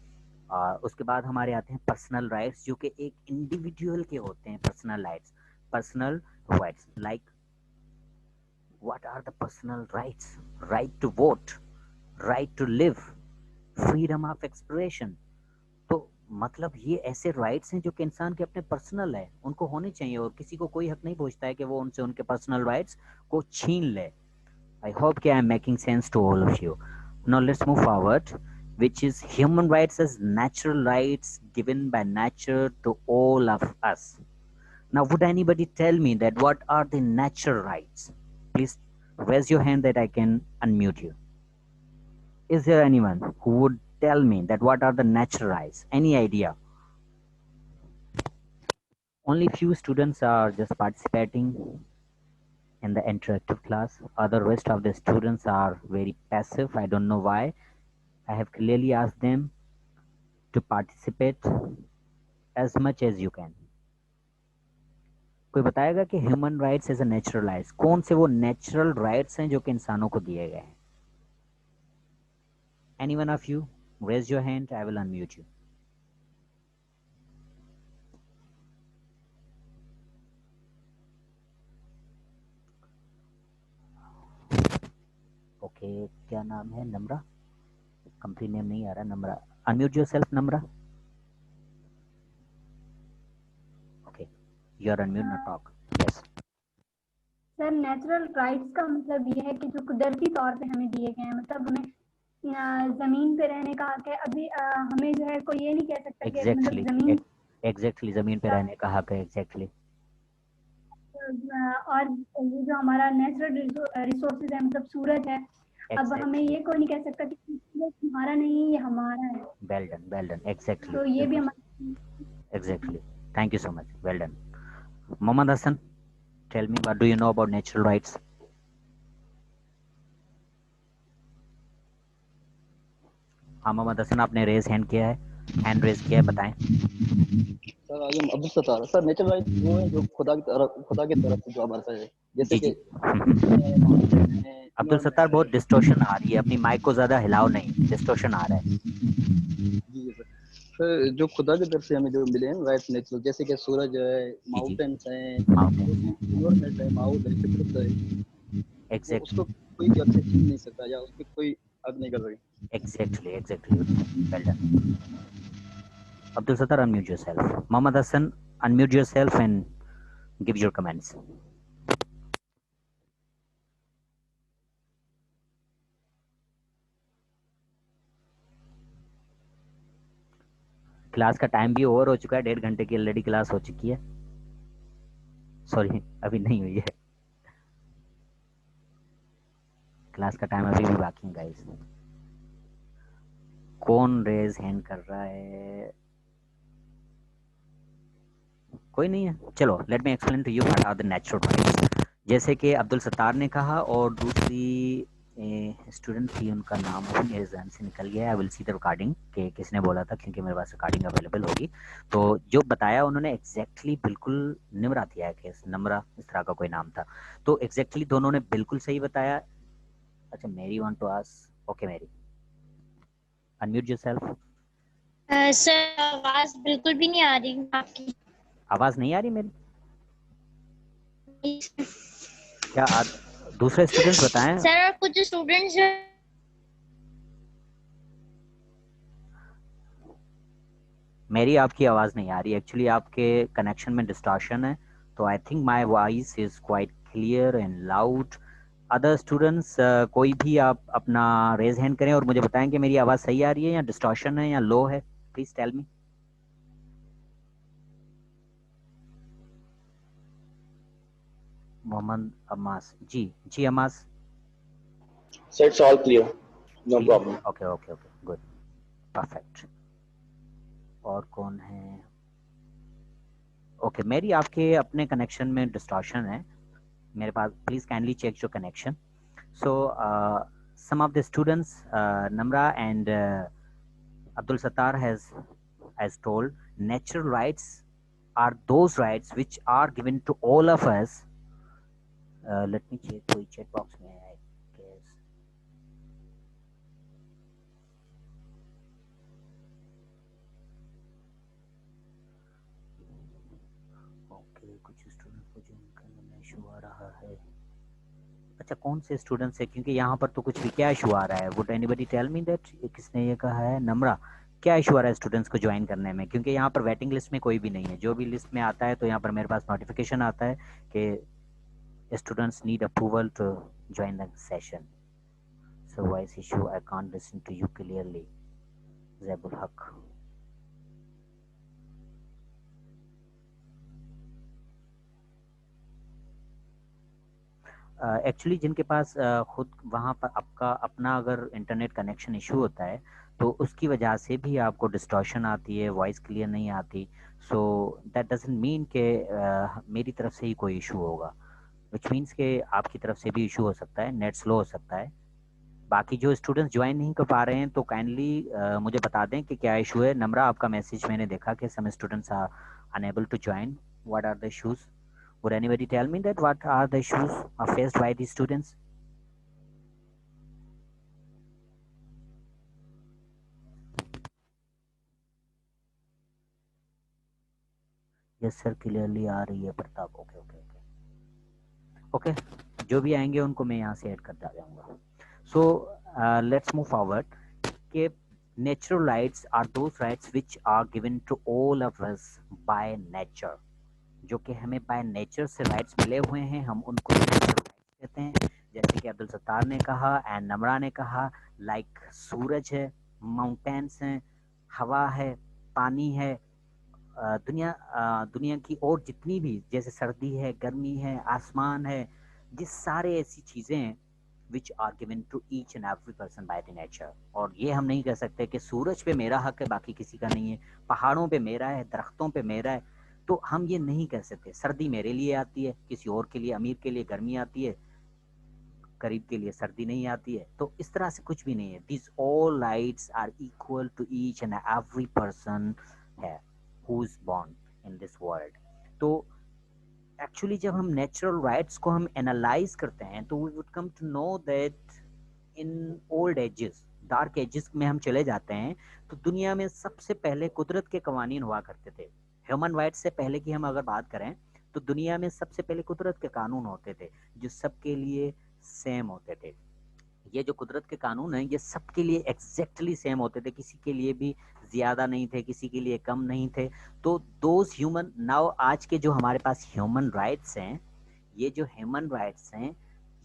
उसके बाद हमारे आते हैं पर्सनल राइट्स, जो कि एक इंडिविजुअल के होते हैं. Personal rights like what are the personal rights? Right to vote, right to live, freedom of expression. तो मतलब ये ऐसे राइट्स हैं जो कि इंसान के अपने पर्सनल है, उनको होने चाहिए और किसी को कोई हक नहीं पहुंचता है कि वो उनसे उनके पर्सनल राइट्स को छीन ले. आई होप कि I am making sense to all of you. Now let's move forward, which is human rights as natural rights given by nature to all of us. Now, would anybody tell me that what are the natural rights? Please raise your hand that I can unmute you. Is there anyone who would tell me that what are the natural rights? Any idea? Only few students are just participating in the interactive class. Other rest of the students are very passive. I don't know why. I have clearly asked them to participate as much as you can. कोई बताएगा कि human rights as a natural rights, कौन से वो natural rights हैं जो कि इंसानों को दिए गए हैं? Any one of you raise your hand, I will unmute you. Okay, क्या नाम है? नम्रा. कंपनी नेम नहीं आ रहा. Namra, unmute yourself. Namra, okay, you are unmute, not talk. Yes. Sir natural rights का मतलब ये है कि जो कुदरती तौर पे हमें दिए गए हैं, मतलब हमें जमीन पे रहने का हक है। अभी हमें जो है कोई ये नहीं कह सकता कि एग्जैक्टली मतलब जमीन एग्जैक्टली जमीन पे रहने का हक है। एग्जैक्टली और ये जो हमारा नेचुरल रिसोर्सेज है, मतलब सूरज है, अब हमें एग्जैक्टली ये कोई नहीं कह सकता कि सूरज तुम्हारा नहीं, ये हमारा है। वेल डन एग्जैक्टली तो ये भी बिल्कुल हमारा। Exactly. Thank you so much, well done. Mohammad Hasan, tell me what do you know about natural rights? हाँ मोहम्मद हसन, आपने रेज हैंड किया है, हैंड रेज किया है, बताएं। Sir I am Abdul Sattar. Sir natural right वो है जो खुदा की तरफ से जो हमारे पास है, जैसे जी कि जी। अब्दुल सत्तार, बहुत डिस्टोर्शन आ रही है, अपनी माइक को ज्यादा हिलाओ नहीं, डिस्टोर्शन आ रहा है। जी सर। सर जो खुदा की तरफ से हमें जो मिले हैं राइट नेचुरल, जैसे कि सूरज है, जी जी। माउंटेन्स हैं, जो माउंटेन्स भी हैं, इन्वायरमेंट है, माहौल है, फितरत है, वो उसको एग्जैक्टली कोई भी आपसे छीन नहीं सकता या उस पर कोई हक नहीं कर सकता। Exactly well done. Abdul Sattar, unmute yourself. Mohammad Hassan, unmute yourself and give your comments. Class का टाइम भी ओवर हो चुका है, 1.5 घंटे की ऑलरेडी क्लास हो चुकी है। सॉरी, अभी नहीं हुई है, क्लास का टाइम अभी भी बाकी है गाइस। कौन रेज हैंड कर रहा है? कोई नहीं है, चलो let me explain to you what are the natural rights. जैसे कि अब्दुल सत्तार ने कहा और दूसरी स्टूडेंट थी, उनका नाम मेरे जहन से निकल गया। I will see the recording कि किसने बोला था, क्योंकि मेरे पास रिकॉर्डिंग अवेलेबल होगी। तो जो बताया उन्होंने एग्जैक्टली बिल्कुल निम्रा थी, आई गेस नम्रा इस तरह का कोई नाम था। तो एग्जैक्टली दोनों ने बिल्कुल सही बताया। अच्छा, मेरी वांट टू आस्क, ओके मेरी, अनम्यूट योरसेल्फ। सर आवाज बिल्कुल भी नहीं आ रही आपकी। आवाज नहीं आ रही मेरी? क्या दूसरे स्टूडेंट्स बताएं। सर और कुछ स्टूडेंट्स जो मेरी आपकी आवाज़ नहीं आ रही, एक्चुअली आपके कनेक्शन में डिस्टॉर्शन है। तो I think my voice is quite clear and loud. Other students, कोई भी आप अपना रेज हैंड करें और मुझे बताएं कि मेरी आवाज़ सही आ रही है या डिस्टॉर्शन है या लो है। Please tell me. Mohammad Ammas, जी जी Ammas. So it's all clear. No clear, problem. Okay okay okay, good, perfect. और कौन है? ओके मेरी, आपके अपने कनेक्शन में डिस्टॉर्शन है मेरे पास। Please kindly check your connection. So some of the students, Namra and Abdul Sattar has told natural rights are those rights which are given to all of us. Let me check कोई chat box में है, I guess. Okay, कुछ student को जो उनका issue आ रहा है। अच्छा, कौन से स्टूडेंट से, क्योंकि यहाँ पर तो कुछ भी, क्या इशू आ रहा है? Would anybody tell me that? किसने ये कहा है? नम्रा, क्या इशू आ रहा है स्टूडेंट्स को ज्वाइन करने में? क्योंकि यहाँ पर वेटिंग लिस्ट में कोई भी नहीं है। जो भी लिस्ट में आता है तो यहाँ पर मेरे पास नोटिफिकेशन आता है कि students need approval to join the session. So voice issue, I can't listen to you clearly. Zaibul Haq, actually जिनके पास खुद वहाँ पर आपका अपना अगर इंटरनेट कनेक्शन इशू होता है तो उसकी वजह से भी आपको डिस्टॉर्शन आती है, वॉइस क्लियर नहीं आती। सो दैट डजंट मीन कि मेरी तरफ से ही कोई इशू होगा, विच मीन्स कि आपकी तरफ से भी इशू हो सकता है, नेट स्लो हो सकता है। बाकी जो स्टूडेंट्स ज्वाइन नहीं कर पा रहे हैं तो काइंडली मुझे बता दें कि क्या इशू है। नम्रा, आपका मैसेज मैंने देखा कि some students are unable to join. What are the issues? Would anybody tell me that what are the issues are faced by these students? Yes sir, clearly आ रही है Pratap. Okay okay okay okay, जो भी आएंगे उनको मैं यहाँ से add करता जाऊँगा। सो लेट्स मूव फॉरवर्ड कि natural rights are those rights which are given to all of us by nature। जो कि हमें बाय नेचर से राइट्स मिले हुए हैं, हम उनको यूज सकते हैं, जैसे कि अब्दुल सत्तार ने कहा एंड नमरा ने कहा, लाइक सूरज है, माउंटेन्स हैं, हवा है, पानी है, दुनिया की और जितनी भी, जैसे सर्दी है, गर्मी है, आसमान है, ये सारे ऐसी चीज़ें हैं which are given to each and every person by the nature. और ये हम नहीं कह सकते कि सूरज पे मेरा हक है बाकी किसी का नहीं है, पहाड़ों पे मेरा है, दरख्तों पे मेरा है, तो हम ये नहीं कह सकते। सर्दी मेरे लिए आती है, किसी और के लिए, अमीर के लिए गर्मी आती है, गरीब के लिए सर्दी नहीं आती है, तो इस तरह से कुछ भी नहीं है। This all lights are equal to each and every person है who is born in this world. तो एक्चुअली जब हम नेचुरल राइट्स को हम एनालाइज करते हैं तो we would come to know that in old ages, dark ages में हम चले जाते हैं, तो दुनिया में सबसे पहले कुदरत के कवानीन हुआ करते थे। ह्यूमन राइट्स से पहले की हम अगर बात करें तो दुनिया में सबसे पहले कुदरत के कानून होते थे जो सबके लिए सेम होते थे। ये जो कुदरत के कानून हैं ये सबके लिए एग्जैक्टली सेम होते थे, किसी के लिए भी ज़्यादा नहीं थे, किसी के लिए कम नहीं थे। तो दोज ह्यूमन नाउ, आज के जो हमारे पास ह्यूमन राइट्स हैं, ये जो ह्यूमन राइट्स हैं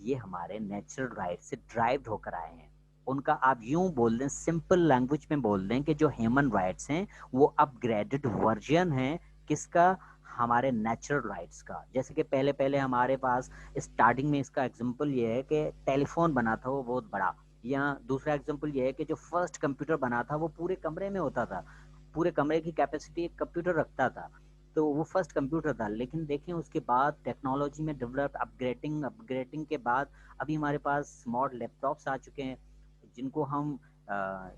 ये हमारे नेचुरल राइट से ड्राइव्ड होकर आए हैं। उनका आप यूं बोल दें, सिंपल लैंग्वेज में बोल दें कि जो ह्यूमन राइट्स हैं वो अपग्रेडेड वर्जन है किसका, हमारे नेचुरल राइट्स का। जैसे कि पहले पहले हमारे पास स्टार्टिंग में, इसका एग्जांपल ये है कि टेलीफोन बना था वो बहुत बड़ा, या दूसरा एग्जांपल ये है कि जो फर्स्ट कंप्यूटर बना था वो पूरे कमरे में होता था, पूरे कमरे की कैपेसिटी एक कंप्यूटर रखता था, तो वो फर्स्ट कंप्यूटर था। लेकिन देखें उसके बाद टेक्नोलॉजी में डेवलप, अपग्रेडिंग के बाद अभी हमारे पास स्मार्ट लैपटॉप्स आ चुके हैं जिनको हम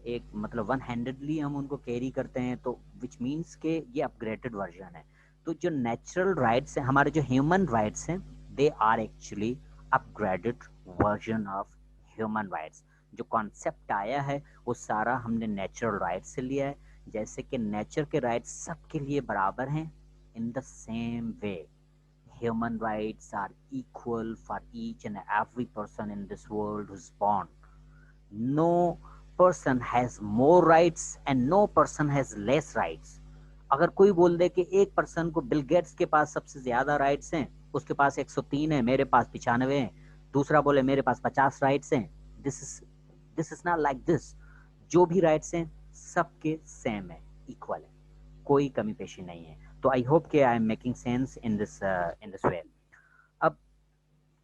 एक मतलब वन हैंडेडली हम उनको कैरी करते हैं, तो विच मीन्स के ये अपग्रेडेड वर्जन है। तो जो नेचुरल राइट्स हैं, हमारे जो ह्यूमन राइट्स हैं, they are actually upgraded version of human rights. जो कॉन्सेप्ट आया है वो सारा हमने नेचुरल राइट्स से लिया है, जैसे कि नेचर के राइट्स सबके लिए बराबर हैं। In the same way human rights are equal for each and every person in this world who's born. No person has more rights and no person has less rights. अगर कोई बोल दे कि एक पर्सन को, बिल गेट्स के पास सबसे ज्यादा rights हैं, उसके पास 103 है, मेरे पास 95 हैं, दूसरा बोले मेरे पास 50 राइट्स हैं, this is not like this. जो भी राइट्स हैं सबके सेम है, इक्वल है, कोई कमी पेशी नहीं है। तो आई होप कि I am making sense in this वे।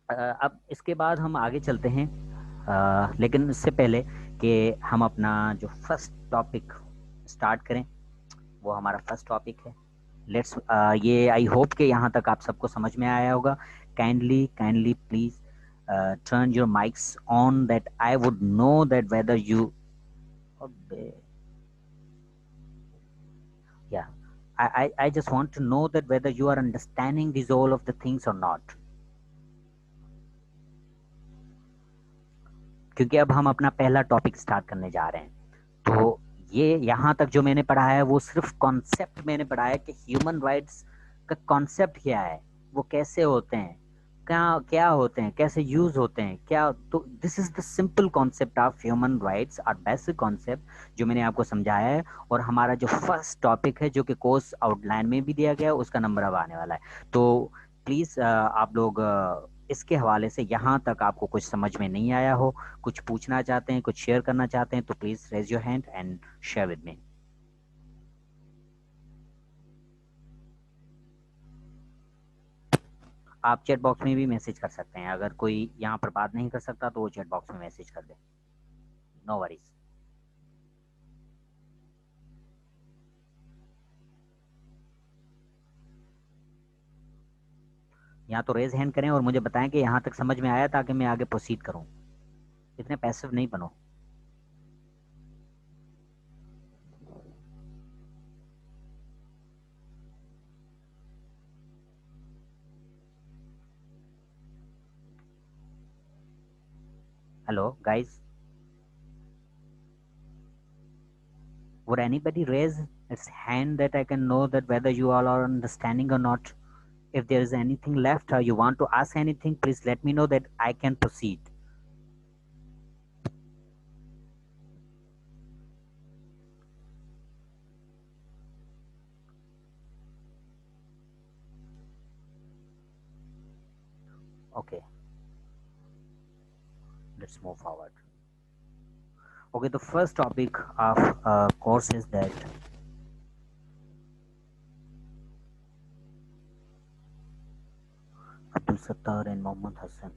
अब इसके बाद हम आगे चलते हैं, लेकिन इससे पहले कि हम अपना जो फर्स्ट टॉपिक स्टार्ट करें, वो हमारा फर्स्ट टॉपिक है लेट्स, ये आई होप कि यहाँ तक आप सबको समझ में आया होगा। Kindly please turn your mics on that I would know that whether you, yeah, I just want to know that whether you are understanding these all of the things or not. क्योंकि अब हम अपना पहला topic start करने जा रहे हैं, तो ये यहाँ तक जो मैंने पढ़ा है वो सिर्फ कॉन्सेप्ट मैंने पढ़ा है कि ह्यूमन राइट्स का कॉन्सेप्ट क्या है, वो कैसे होते हैं, क्या क्या होते हैं, कैसे यूज होते हैं, क्या। तो this is the simple concept of human rights और बेसिक कॉन्सेप्ट जो मैंने आपको समझाया है। और हमारा जो फर्स्ट टॉपिक है जो कि कोर्स आउटलाइन में भी दिया गया है, उसका नंबर अब आने वाला है। तो प्लीज आप लोग इसके हवाले से यहाँ तक आपको कुछ समझ में नहीं आया हो, कुछ पूछना चाहते हैं, कुछ शेयर करना चाहते हैं, तो please raise your hand and share with me. आप चैट बॉक्स में भी मैसेज कर सकते हैं, अगर कोई यहाँ पर बात नहीं कर सकता तो वो चैट बॉक्स में मैसेज कर दे, नो वरीज। यहाँ तो रेज हैंड करें और मुझे बताएं कि यहाँ तक समझ में आया, ताकि मैं आगे प्रोसीड करूँ। इतने पैसिव नहीं बनो। Hello, guys. Would anybody raise its hand that I can know that whether you all are understanding or not? If there is anything left or you want to ask anything, please let me know that I can proceed. Okay. let's move forward. Okay, the first topic of course is that Abdul Sattar and Mohammad Hassan.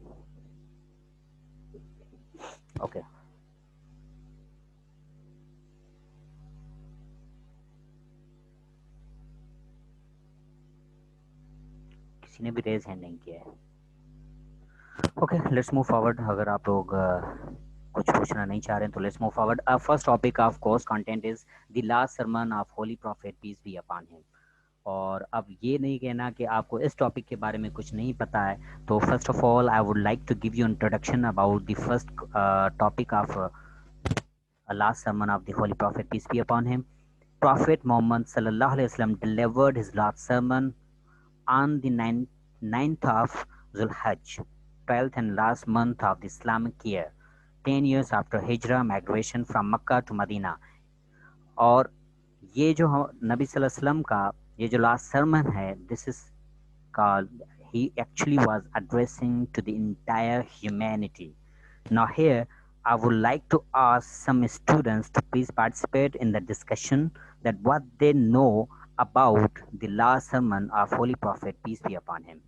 Okay. किसी ने भी raise hand नहीं किया है. Okay, let's move forward. अगर आप लोग कुछ पूछना नहीं चाह रहे हैं तो let's move forward. Our first topic of course content is the last sermon of Holy Prophet peace be upon him. और अब ये नहीं कहना कि आपको इस टॉपिक के बारे में कुछ नहीं पता है. तो first of all I would like to give you introduction about the first topic of last sermon of the Holy Prophet peace be upon him. Prophet Muhammad sallallahu alaihi wasallam delivered his last sermon on the 9th of Zulhajj, 12th and last month of the Islamic year, 10 years after Hijrah migration from Makkah to Medina. और ये जो नबी सल्लल्लाहु अलैहि वसल्लम का ये जो last sermon है, this is called, he actually was addressing to the entire humanity. Now here I would like to ask some students to please participate in the discussion that what they know about the last sermon of Holy Prophet peace be upon him.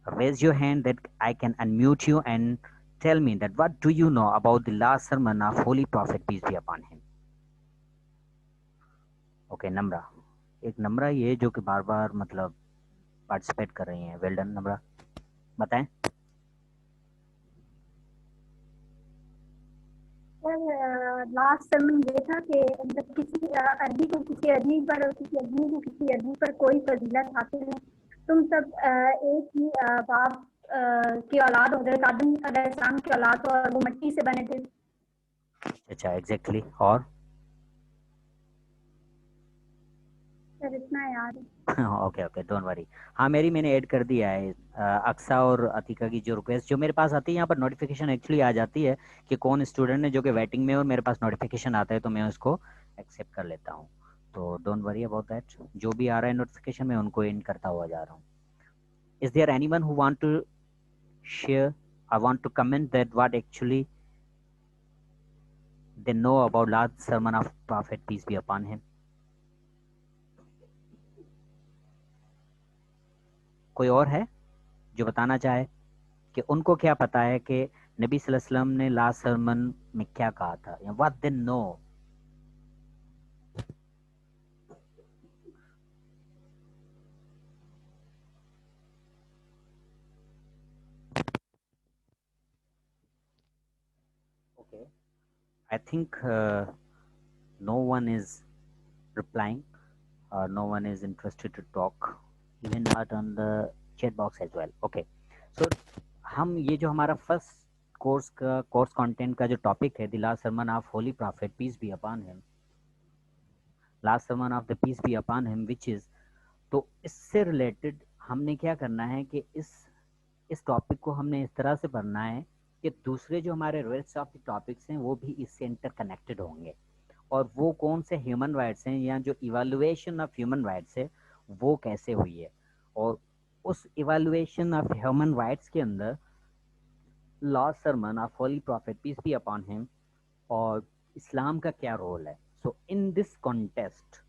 Raise your hand that I can unmute you and tell me that what do you know about the last sermon of Holy Prophet peace be upon him. Okay, Namra. एक नम्रा ये जो कि बार बार मतलब participate कर रही हैं. Well done नम्रा, बताएं. Last sermon ये था कि जब किसी अरबी को किसी अरबी पर और किसी अरबी को किसी अरबी पर कोई फजीलत हासिल है, तुम सब एक ही बाप की औलाद हो, हज़रत आदम अलैहिस्सलाम की औलाद, और वो मिट्टी से बने थे. अच्छा, एग्जैक्टली. और सर इतना याद है. Okay okay, don't worry. हाँ, मैंने ऐड कर दिया है. अक्सा और अतिका की जो रिक्वेस्ट जो मेरे पास आती है, यहाँ पर नोटिफिकेशन एक्चुअली आ जाती है कि कौन स्टूडेंट है जो कि वेटिंग में, और मेरे पास नोटिफिकेशन आता है तो मैं उसको एक्सेप्ट कर लेता हूँ. तो डोंट वरी अबाउट दैट. जो भी आ रहा है नोटिफिकेशन में उनको एंड करता हुआ जा रहा हूँ. Is there anyone who want to share, I want to comment that what actually they know about last sermon of Prophet peace be upon him. कोई और है जो बताना चाहे कि उनको क्या पता है कि नबी सल्लल्लाहु अलैहि वसल्लम ने लास्ट सरमन में क्या कहा था, या what they know. Okay, I think no one is replying, or no one is interested to talk, even not on the chat box as well. Okay, so हम ये जो हमारा फर्स्ट कोर्स कंटेंट का जो टॉपिक है, the last sermon of holy prophet peace be upon him, last sermon of the peace be upon him which is, तो इससे related हमने क्या करना है कि इस टॉपिक को हमने इस तरह से पढ़ना है कि दूसरे जो हमारे रेस्ट ऑफ द टॉपिक्स हैं वो भी इससे इंटरकनेक्टेड होंगे. और वो कौन से ह्यूमन राइट्स हैं, या जो इवैल्यूएशन ऑफ ह्यूमन राइट्स है वो कैसे हुई है, और उस इवैल्यूएशन ऑफ ह्यूमन राइट्स के अंदर last sermon of holy prophet peace be upon him और इस्लाम का क्या रोल है. So in this context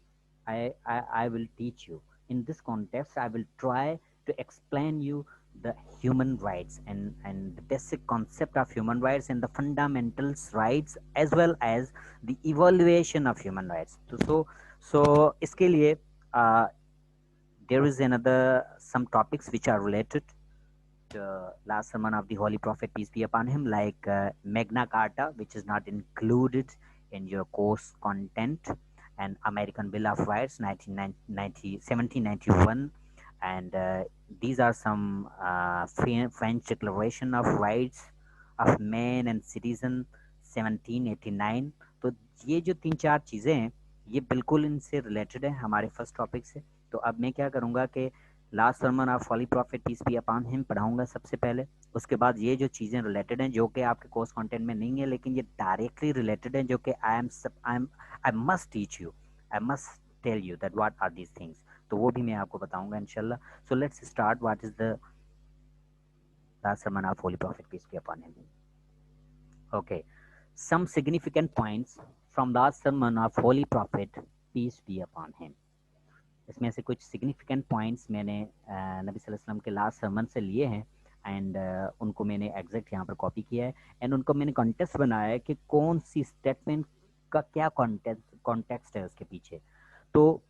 I will teach you. In this context, I will try to explain you the human rights and the basic concept of human rights and the fundamentals rights as well as the evaluation of human rights. So इसके लिए there is another some topics which are related to last sermon of the Holy Prophet peace be upon him, like Magna Carta, which is not included in your course content, and American Bill of Rights 1791, and these are some French Declaration of Rights of Man and Citizen 1789. तो ये जो 3-4 चीज़ें हैं ये बिल्कुल इनसे related है हमारे फर्स्ट टॉपिक से. तो अब मैं क्या करूँगा कि last sermon of holy prophet peace be upon him पढ़ाऊँगा सबसे पहले. उसके बाद ये जो चीज़ें रिलेटेड हैं जो कि आपके कोर्स कंटेंट में नहीं है लेकिन ये डायरेक्टली रिलेटेड हैं, जो कि I must teach you, I must tell you that what are these things, तो वो भी मैं आपको बताऊंगा इंशाल्लाह. So let's start. What is the last sermon of Holy Prophet, peace be upon him. Okay, some significant points from last sermon of Holy Prophet, peace be upon him. इसमें से कुछ सिग्निफिकेंट पॉइंट्स मैंने नबी सल्लल्लाहु अलैहि वसल्लम के last sermon से लिए हैं एंड उनको मैंने एग्जैक्ट यहाँ पर कॉपी किया है एंड उनको मैंने कॉन्टेक्स्ट बनाया है कि कौन सी स्टेटमेंट का क्या कॉन्टेक्स्ट है उसके पीछे। तो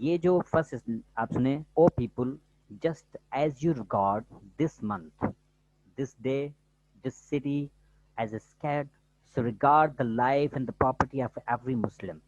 ये जो फर्स्ट आप सुने, o people just as you regard this month, this day, this city as a sacred, so regard the life and the property of every Muslim.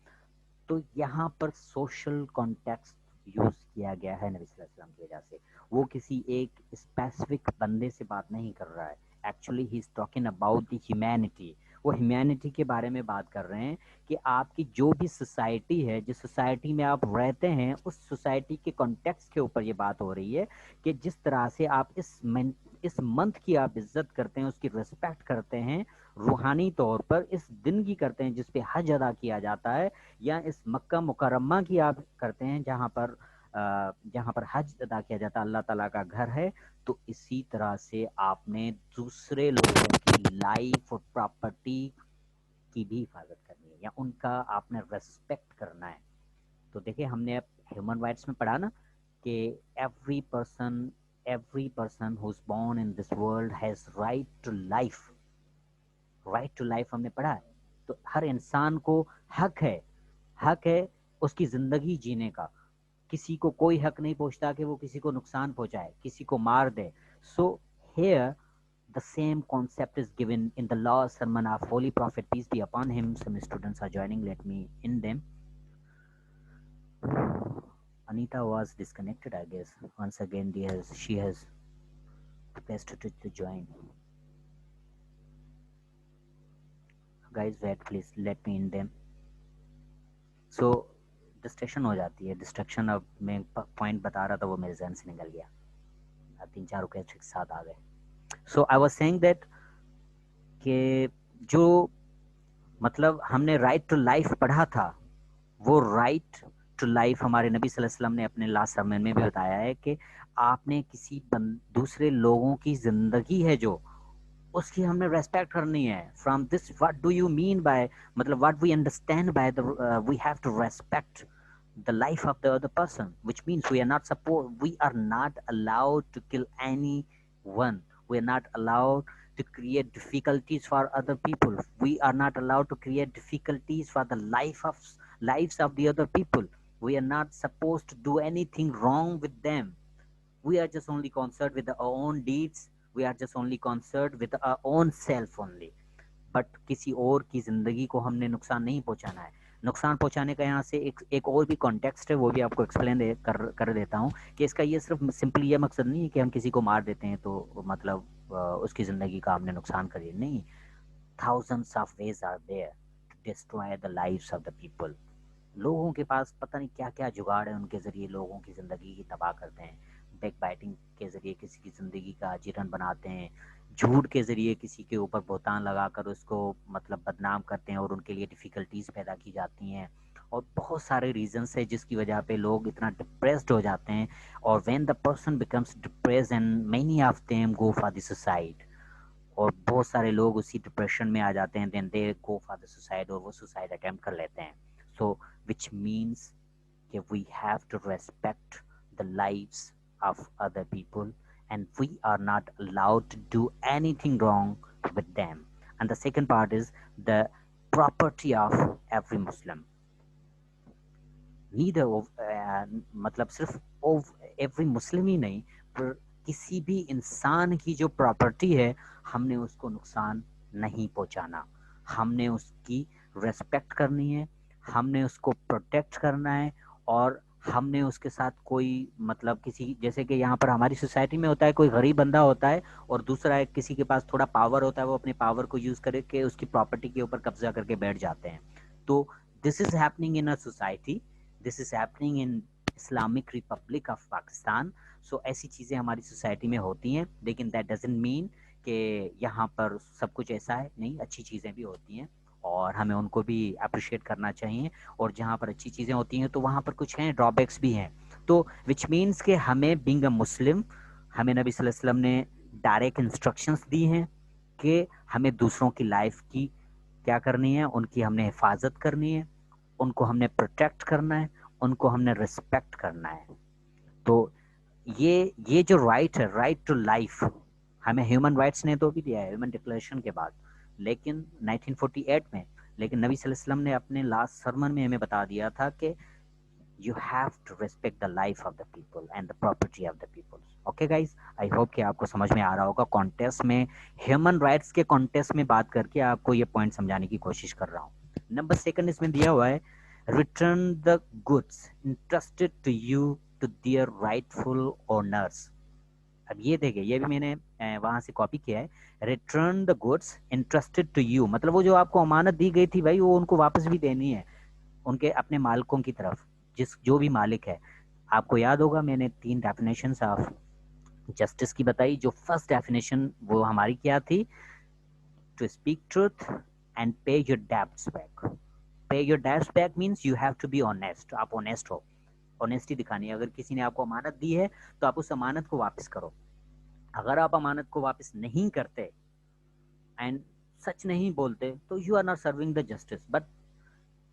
तो यहाँ पर सोशल कॉन्टेक्स्ट यूज किया गया है नबी सल्लल्लाहु अलैहि वसल्लम की वजह से। वो किसी एक स्पेसिफिक बंदे से बात नहीं कर रहा है, actually he is talking about the humanity. वो ह्यूमैनिटी के बारे में बात कर रहे हैं कि आपकी जो भी सोसाइटी है, जिस सोसाइटी में आप रहते हैं, उस सोसाइटी के कॉन्टेक्स्ट के ऊपर ये बात हो रही है कि जिस तरह से आप इस मंथ की आप इज्जत करते हैं, उसकी रिस्पेक्ट करते हैं, रूहानी तौर पर इस दिन की करते हैं जिस पे हज अदा किया जाता है, या इस मक्का मुकर्रमा की आप करते हैं जहाँ पर हज अदा किया जाता है, अल्लाह ताला का घर है। तो इसी तरह से आपने दूसरे लोगों की लाइफ और प्रॉपर्टी की भी हिफाजत करनी है या उनका आपने रेस्पेक्ट करना है। तो देखिए हमने अब ह्यूमन राइट्स में पढ़ा ना कि every person who is born in this world has right to life. Right to life हमने पढ़ा है। तो हर इंसान को हक है उसकी जिंदगी जीने का। किसी को कोई हक नहीं पहुंचता कि वो किसी को नुकसान पहुंचाए, किसी को मार दे। So here the same concept is given in the last sermon of Holy Prophet, peace be upon him. Some students are joining, let me in them. Anita was disconnected, I guess. Once again she has requested to join. Guys wait, please let me in them. So distraction हो जाती है। Distraction, अब मैं point बता रहा था वो मेरे जहन से निकल गया, 3-4 रुपये एक साथ आ गए। सो आई वाज सेइंग दैट कि जो मतलब हमने राइट टू लाइफ पढ़ा था, वो राइट टू लाइफ हमारे नबी सल्लल्लाहु अलैहि वसल्लम ने अपने लास्ट सर्मन में भी बताया है कि आपने किसी दूसरे लोगों की जिंदगी है जो, उसकी हमने रेस्पेक्ट करनी है। From this what do you mean by, मतलब what we understand by the we have to respect the life of the other person, which means we are not allowed to kill anyone. We are not allowed to create difficulties for other people. We are not allowed to create difficulties for the lives of the other people. We are not supposed to do anything wrong with them. We are just only concerned with our own deeds. We are just only concerned with our own self only. But किसी और की जिंदगी को हमने नुकसान नहीं पहुंचाना है। नुकसान पहुंचाने का यहाँ से एक और भी कॉन्टेक्स्ट है, वो भी आपको एक्सप्लेन कर देता हूँ कि इसका ये सिर्फ सिंपली ये मकसद नहीं है कि हम किसी को मार देते हैं तो मतलब उसकी ज़िंदगी का हमने नुकसान करिए, नहीं। Thousands of ways are there to destroy the lives of the people. लोगों के पास पता नहीं क्या क्या जुगाड़ है, उनके ज़रिए लोगों की ज़िंदगी की तबाह करते हैं। बैक बाइटिंग के ज़रिए किसी की ज़िंदगी का जीरन बनाते हैं, झूठ के ज़रिए किसी के ऊपर बोतान लगाकर उसको मतलब बदनाम करते हैं और उनके लिए डिफ़िकल्टीज़ पैदा की जाती हैं। और बहुत सारे रीजंस है जिसकी वजह पे लोग इतना डिप्रेस्ड हो जाते हैं। और when the person becomes depressed and many of them go for the suicide, और बहुत सारे लोग उसी डिप्रेशन में आ जाते हैं, then they go for the suicide, और वो सुसाइड अटेम्प्ट कर लेते हैं। सो विच मीन्स कि we have to respect the lives of other people and we are not allowed to do anything wrong with them. And the second part is the property of every Muslim. Neither of मतलब सिर्फ of every Muslim ही नहीं, पर किसी भी इंसान की जो property है हमने उसको नुकसान नहीं पहुंचाना। हमने उसकी रेस्पेक्ट करनी है, हमने उसको प्रोटेक्ट करना है, और हमने उसके साथ कोई मतलब किसी, जैसे कि यहाँ पर हमारी सोसाइटी में होता है, कोई गरीब बंदा होता है और दूसरा एक किसी के पास थोड़ा पावर होता है, वो अपने पावर को यूज करके उसकी प्रॉपर्टी के ऊपर कब्जा करके बैठ जाते हैं। तो this is happening in a society, this is happening in Islamic Republic of Pakistan. So ऐसी चीज़ें हमारी सोसाइटी में होती हैं, लेकिन दैट डजंट मीन कि यहाँ पर सब कुछ ऐसा है, नहीं, अच्छी चीज़ें भी होती हैं और हमें उनको भी अप्रिशिएट करना चाहिए। और जहाँ पर अच्छी चीज़ें होती हैं तो वहाँ पर कुछ हैं ड्रॉबैक्स भी हैं। तो विच मीन्स कि हमें बीइंग अ मुस्लिम, हमें नबी सल्लल्लाहु अलैहि वसल्लम ने डायरेक्ट इंस्ट्रक्शंस दी हैं कि हमें दूसरों की लाइफ की क्या करनी है, उनकी हमने हिफाजत करनी है, उनको हमने प्रोटेक्ट करना है, उनको हमने रिस्पेक्ट करना है। तो ये जो राइट है, राइट टू लाइफ, हमें ह्यूमन राइट्स ने तो भी दिया है ह्यूमन डिक्लेरेशन के बाद, लेकिन 1948 में, लेकिन नबी सल्लल्लाहु अलैहि वसल्लम ने अपने लास्ट सरमन में हमें बता दिया था कि you have to respect the life of the people and the property of the people. Okay guys, I hope कि आपको समझ में आ रहा होगा। कॉन्टेस्ट में, ह्यूमन राइट्स के कॉन्टेस्ट में बात करके आपको ये पॉइंट समझाने की कोशिश कर रहा हूँ। नंबर सेकंड इसमें दिया हुआ है, return the goods entrusted to you to their rightful owners. अब ये देखिए, ये भी मैंने वहां से कॉपी किया है। Return the goods entrusted to you, मतलब वो जो आपको अमानत दी गई थी भाई, वो उनको वापस भी देनी है, उनके अपने मालिकों की तरफ, जो भी मालिक है। आपको याद होगा मैंने 3 डेफिनेशंस ऑफ जस्टिस की बताई। जो फर्स्ट डेफिनेशन वो हमारी क्या थी, to speak truth and pay your debts back. Pay your debts back means you have to be honest, आप ऑनेस्ट हो, ऑनेस्टी दिखानी है। अगर किसी ने आपको अमानत दी है तो आप उस अमानत को वापस करो। अगर आप अमानत को वापस नहीं करते एंड सच नहीं बोलते तो you are not serving the justice. But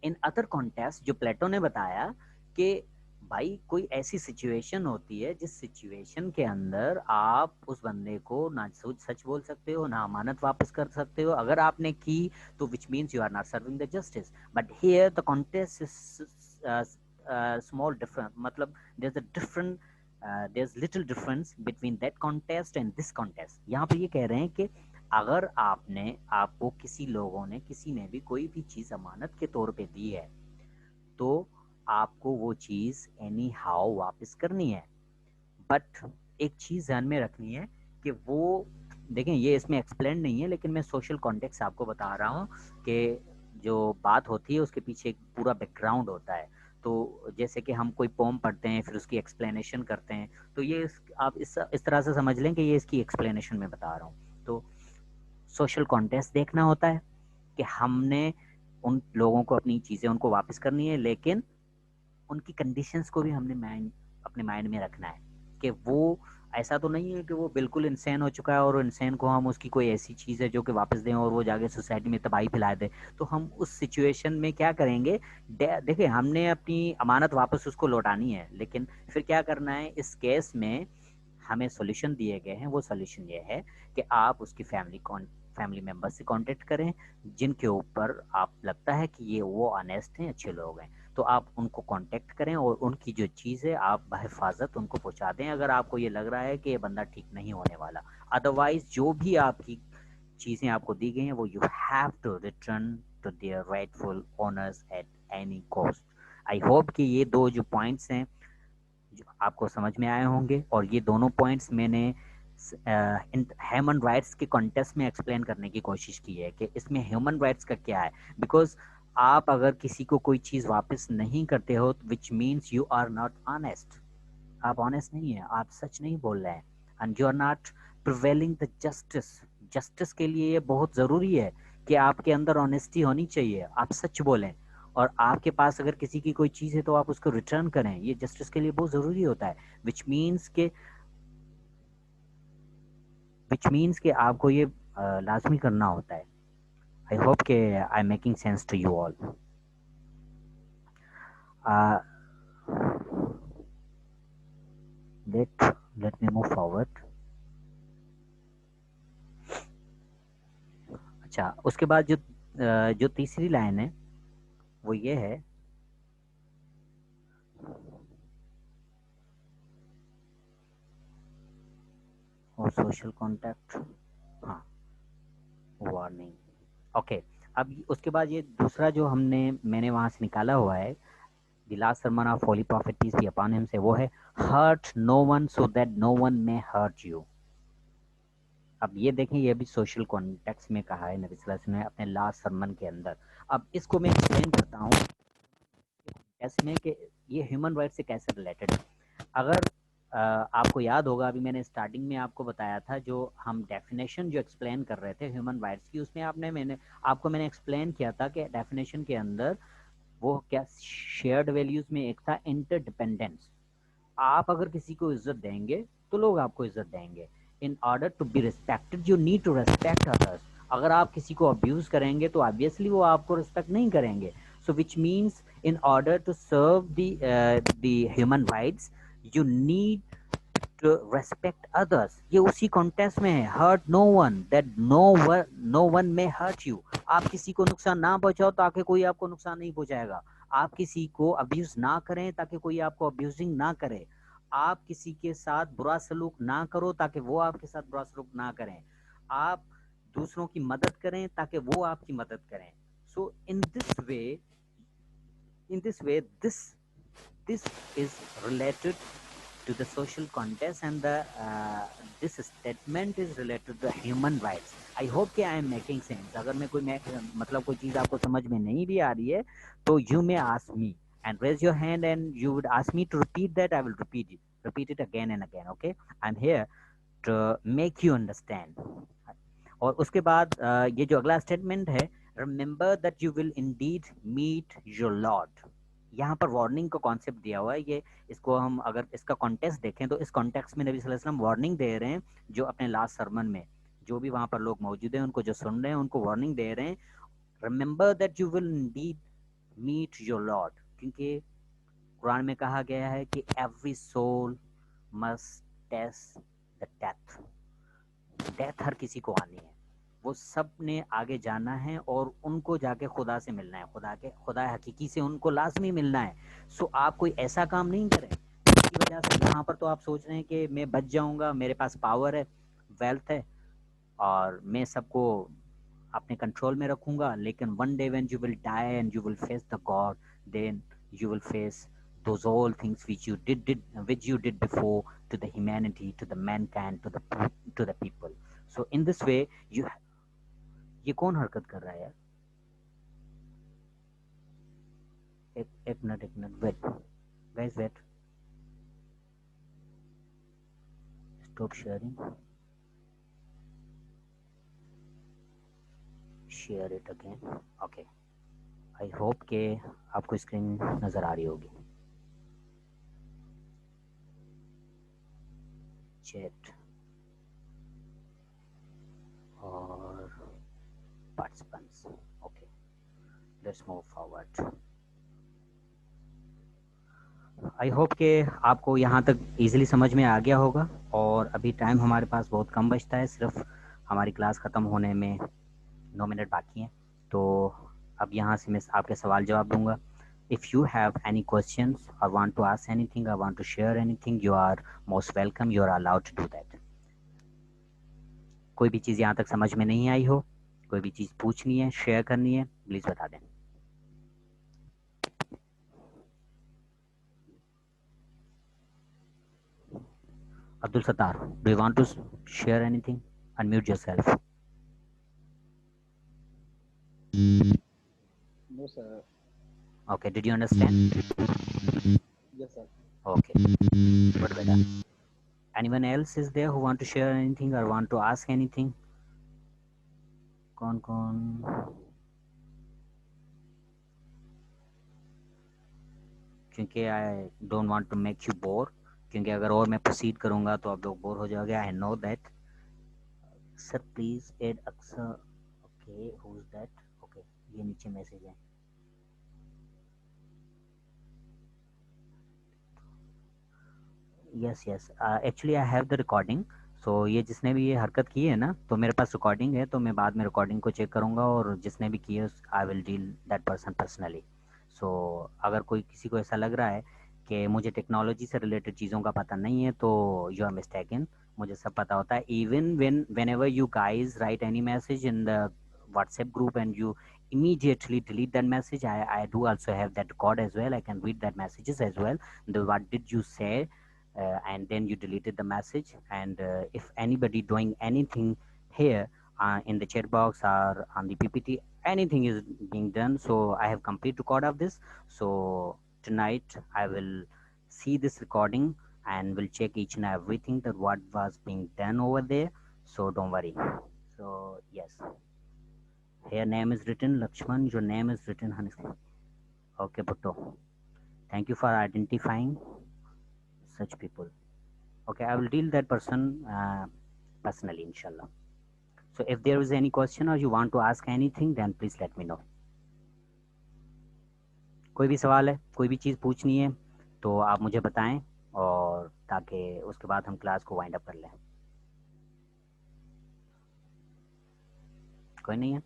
in other context जो प्लेटो ने बताया कि भाई कोई ऐसी सिचुएशन होती है जिस सिचुएशन के अंदर आप उस बंदे को ना सच बोल सकते हो, ना अमानत वापस कर सकते हो। अगर आपने की तो which means you are not serving the justice. But here the context is small difference, मतलब there is a different, there is little difference between that context and this context. यहाँ पे ये कह रहे हैं कि अगर आपको किसी लोगों ने, किसी ने भी कोई भी चीज अमानत के तौर पे दी है तो आपको वो चीज एनी हाउ वापस करनी है। बट एक चीज ध्यान में रखनी है कि वो, देखें ये इसमें एक्सप्लेन नहीं है, लेकिन मैं सोशल कॉन्टेक्स्ट आपको बता रहा हूँ कि जो बात होती है उसके पीछे एक पूरा बैकग्राउंड होता है। तो जैसे कि हम कोई पोम पढ़ते हैं फिर उसकी एक्सप्लेनेशन करते हैं, तो ये आप इस तरह से समझ लें कि ये इसकी एक्सप्लेनेशन में बता रहा हूँ। तो सोशल कॉन्टेक्स्ट देखना होता है कि हमने उन लोगों को अपनी चीज़ें उनको वापस करनी है, लेकिन उनकी कंडीशंस को भी हमने अपने माइंड में रखना है कि वो ऐसा तो नहीं है कि वो बिल्कुल इंसान हो चुका है और इंसान को हम उसकी कोई ऐसी चीज़ है जो कि वापस दें और वो जाके सोसाइटी में तबाही फैला दे। तो हम उस सिचुएशन में क्या करेंगे, देखिए हमने अपनी अमानत वापस उसको लौटानी है, लेकिन फिर क्या करना है इस केस में हमें सॉल्यूशन दिए गए हैं। वो सॉल्यूशन ये है कि आप उसकी फैमिली मेंबर से कांटेक्ट करें जिनके ऊपर आप लगता है कि ये वो ऑनेस्ट हैं, अच्छे लोग हैं, तो आप उनको कांटेक्ट करें और उनकी जो चीज़ है आप बहिफाजत उनको पहुंचा दें, अगर आपको ये लग रहा है कि ये बंदा ठीक नहीं होने वाला। अदरवाइज जो भी आपकी चीज़ें आपको दी गई हैं वो you have to return to their rightful owners at any cost. I hope कि ये 2 जो पॉइंट्स हैं जो आपको समझ में आए होंगे, और ये दोनों पॉइंट्स मैंने ह्यूमन राइट्स के कॉन्टेक्स्ट में एक्सप्लेन करने की कोशिश की है कि इसमें ह्यूमन राइट्स का क्या है। बिकॉज आप अगर किसी को कोई चीज़ वापस नहीं करते हो which means you are not honest, आप ऑनेस्ट नहीं है, आप सच नहीं बोल रहे हैं, and you are not prevailing the justice. Justice के लिए ये बहुत ज़रूरी है कि आपके अंदर ऑनेस्टी होनी चाहिए, आप सच बोलें, और आपके पास अगर किसी की कोई चीज़ है तो आप उसको रिटर्न करें। ये जस्टिस के लिए बहुत ज़रूरी होता है, विच मीन्स के आपको ये लाजमी करना होता है। आई होप के I am making sense to you all. let me move forward। अच्छा, उसके बाद जो तीसरी लाइन है वो ये है, और सोशल कॉन्टैक्ट, हाँ वार्निंग। ओके, अब उसके बाद ये दूसरा जो मैंने वहाँ से निकाला हुआ है, the last sermon of Holy Prophet peace be upon him से, वो है hurt no one so that no one may hurt you। अब ये देखें, ये भी सोशल कॉन्टेक्स्ट में कहा है नबी सल्लल्लाहु अलैहि वसल्लम ने अपने लास्ट सरमन के अंदर। अब इसको मैं एक्सप्लेन करता हूँ इसमें कि ये ह्यूमन राइट से कैसे रिलेटेड है। अगर आपको याद होगा, अभी मैंने स्टार्टिंग में आपको बताया था, जो हम डेफिनेशन जो एक्सप्लेन कर रहे थे ह्यूमन राइट्स की, उसमें मैंने एक्सप्लेन किया था कि डेफिनेशन के अंदर वो क्या शेयर्ड वैल्यूज में एक था इंटरडिपेंडेंस। आप अगर किसी को इज्जत देंगे तो लोग आपको इज्जत देंगे। in order to be respected you need to respect others. अगर आप किसी को अब्यूज करेंगे तो ऑब्वियसली वो आपको रिस्पेक्ट नहीं करेंगे. So which means in order to serve the human rights you need to respect others. ये उसी कॉन्टेक्स्ट में है. hurt no one that no one may hurt you. आप किसी को नुकसान ना पहुंचाओ ताकि कोई आपको नुकसान नहीं पहुंचाएगा. आप किसी को अब्यूज ना करें ताकि कोई आपको अब्यूजिंग ना करे. आप किसी के साथ बुरा सलूक ना करो ताकि वो आपके साथ बुरा सलूक ना करें. आप दूसरों की मदद करें ताकि वो आपकी मदद करें. So in this way this is related to the social context and this statement is related to human rights. I hope कि I am making sense. अगर मैं मतलब कोई चीज़ आपको समझ में नहीं भी आ रही है तो you may ask me and raise your hand and you would ask me to repeat that. I will repeat it again and again. Okay, I'm here to make you understand. और उसके बाद ये जो अगला स्टेटमेंट है, remember that you will indeed meet your Lord. यहाँ पर warning का कॉन्सेप्ट दिया हुआ है. ये इसको हम अगर इसका कॉन्टेक्स्ट देखें तो इस कॉन्टेक्स्ट में नबी सल्लल्लाहु अलैहि वसल्लम वार्निंग दे रहे हैं. जो अपने लास्ट सरमन में जो भी वहाँ पर लोग मौजूद हैं उनको जो सुन रहे हैं उनको वार्निंग दे रहे हैं. Remember that you will indeed meet your lord. क्योंकि कुरान में कहा गया है कि every soul must taste the death. Death हर किसी को आनी है. वो सब ने आगे जाना है और उनको जाके खुदा से मिलना है. खुदा हकीकी से उनको लाजमी मिलना है. सो आप कोई ऐसा काम नहीं करें जिसकी वजह से यहाँ पर तो आप सोच रहे हैं कि मैं बच जाऊंगा, मेरे पास पावर है, वेल्थ है और मैं सबको अपने कंट्रोल में रखूंगा. लेकिन one day when you will die and you will face the God, then you will face those all things which you did before to the humanity, to the mankind, to the people. So in this way you ये कौन हरकत कर रहा है यार? एक minute wait guys, wait, stop sharing, share it again. Okay, I hope के आपको स्क्रीन नजर आ रही होगी. चैट और participants. Okay, let's move forward. I hope कि आपको यहाँ तक easily समझ में आ गया होगा. और अभी टाइम हमारे पास बहुत कम बचता है, सिर्फ हमारी क्लास ख़त्म होने में 9 मिनट बाकी हैं. तो अब यहाँ से मैं आपके सवाल जवाब दूंगा. If you have any questions or want to ask anything or want to share anything, you are most welcome. You are allowed to do that. कोई भी चीज़ यहाँ तक समझ में नहीं आई हो, कोई भी चीज़ पूछनी है, शेयर करनी है, प्लीज़ बता दें. Abdul Sattar, do you want to share anything? Unmute yourself. No, sir. Okay, did you understand? Yes, sir. Okay, good, beta. Anyone else is there who want to share anything or want to ask anything? कौन क्योंकि I don't want to make you bore. क्योंकि अगर और मैं proceed करूंगा तो आप लोग बोर हो जाओगे. I know that. Sir please add अक्सर. Okay, who is that? Okay, ये नीचे मैसेज है. Yes actually I have the recording. So ये जिसने भी ये हरकत की है ना, तो मेरे पास रिकॉर्डिंग है, तो मैं बाद में रिकॉर्डिंग को चेक करूंगा और जिसने भी की है I will deal that person personally. So अगर कोई किसी को ऐसा लग रहा है कि मुझे टेक्नोलॉजी से रिलेटेड चीज़ों का पता नहीं है तो यू आर मिस्टेकन. मुझे सब पता होता है. Even whenever you guys write any message in the WhatsApp group and you immediately delete that message, I do also have that record as well. I can read that messages as well. What did you say? And then you deleted the message. And if anybody doing anything here in the chat box or on the PPT, anything is being done, so I have complete record of this. So tonight I will see this recording and will check each and everything that what was being done over there. So don't worry. So yes, here name is written Lakshman, your name is written Hanis. Okay, Bhutto, thank you for identifying such people. Okay, I will deal that person personally, inshallah. So if there is any question or you want to ask anything, then please let me know. कोई भी सवाल है, कोई भी चीज़ पूछनी है तो आप मुझे बताएं, और ताकि उसके बाद हम क्लास को वाइंड अप कर लें. कोई नहीं है?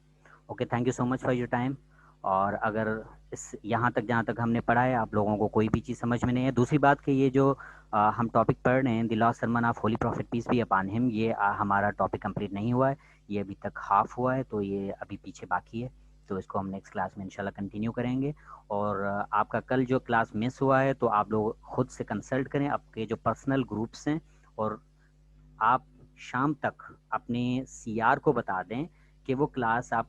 Okay, thank you so much for your time. और अगर इस यहाँ तक जहाँ तक हमने पढ़ा है आप लोगों को कोई भी चीज़ समझ में नहीं है, दूसरी बात कि ये जो हम टॉपिक पढ़ रहे हैं, the last sermon of holy prophet peace be upon him, ये हमारा टॉपिक कंप्लीट नहीं हुआ है, ये अभी तक हाफ हुआ है, तो ये अभी पीछे बाकी है. तो इसको हम नेक्स्ट क्लास में इंशाल्लाह कंटिन्यू करेंगे. और आपका कल जो क्लास मिस हुआ है तो आप लोग खुद से कंसल्ट करें आपके जो पर्सनल ग्रुप्स हैं, और आप शाम तक अपने CR को बता दें कि वो क्लास आप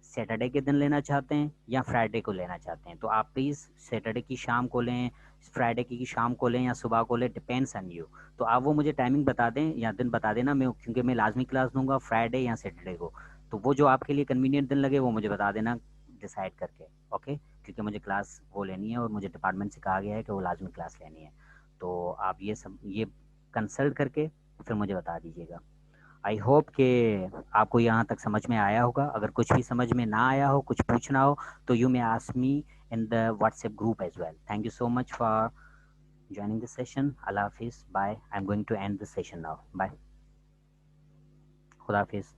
सैटरडे के दिन लेना चाहते हैं या फ्राइडे को लेना चाहते हैं. तो आप प्लीज़ सैटरडे की शाम को लें, फ्राइडे की शाम को लें या सुबह को लें, डिपेंड्स ऑन यू. तो आप वो मुझे टाइमिंग बता दें या दिन बता देना, मैं क्योंकि मैं लाजमी क्लास दूंगा फ्राइडे या सैटरडे को. तो वो जो आपके लिए कन्वीनियंट दिन लगे वो मुझे बता देना डिसाइड करके. ओके, क्योंकि मुझे क्लास वो लेनी है और मुझे डिपार्टमेंट से कहा गया है कि वो लाजमी क्लास लेनी है. तो आप ये कंसल्ट करके फिर मुझे बता दीजिएगा. आई होप कि आपको यहाँ तक समझ में आया होगा. अगर कुछ भी समझ में ना आया हो, कुछ पूछना हो, तो you may ask me in the WhatsApp group as well. Thank you so much for joining the session. Allah Hafiz. Bye. I'm going to end the session now. Bye. Khuda Hafiz.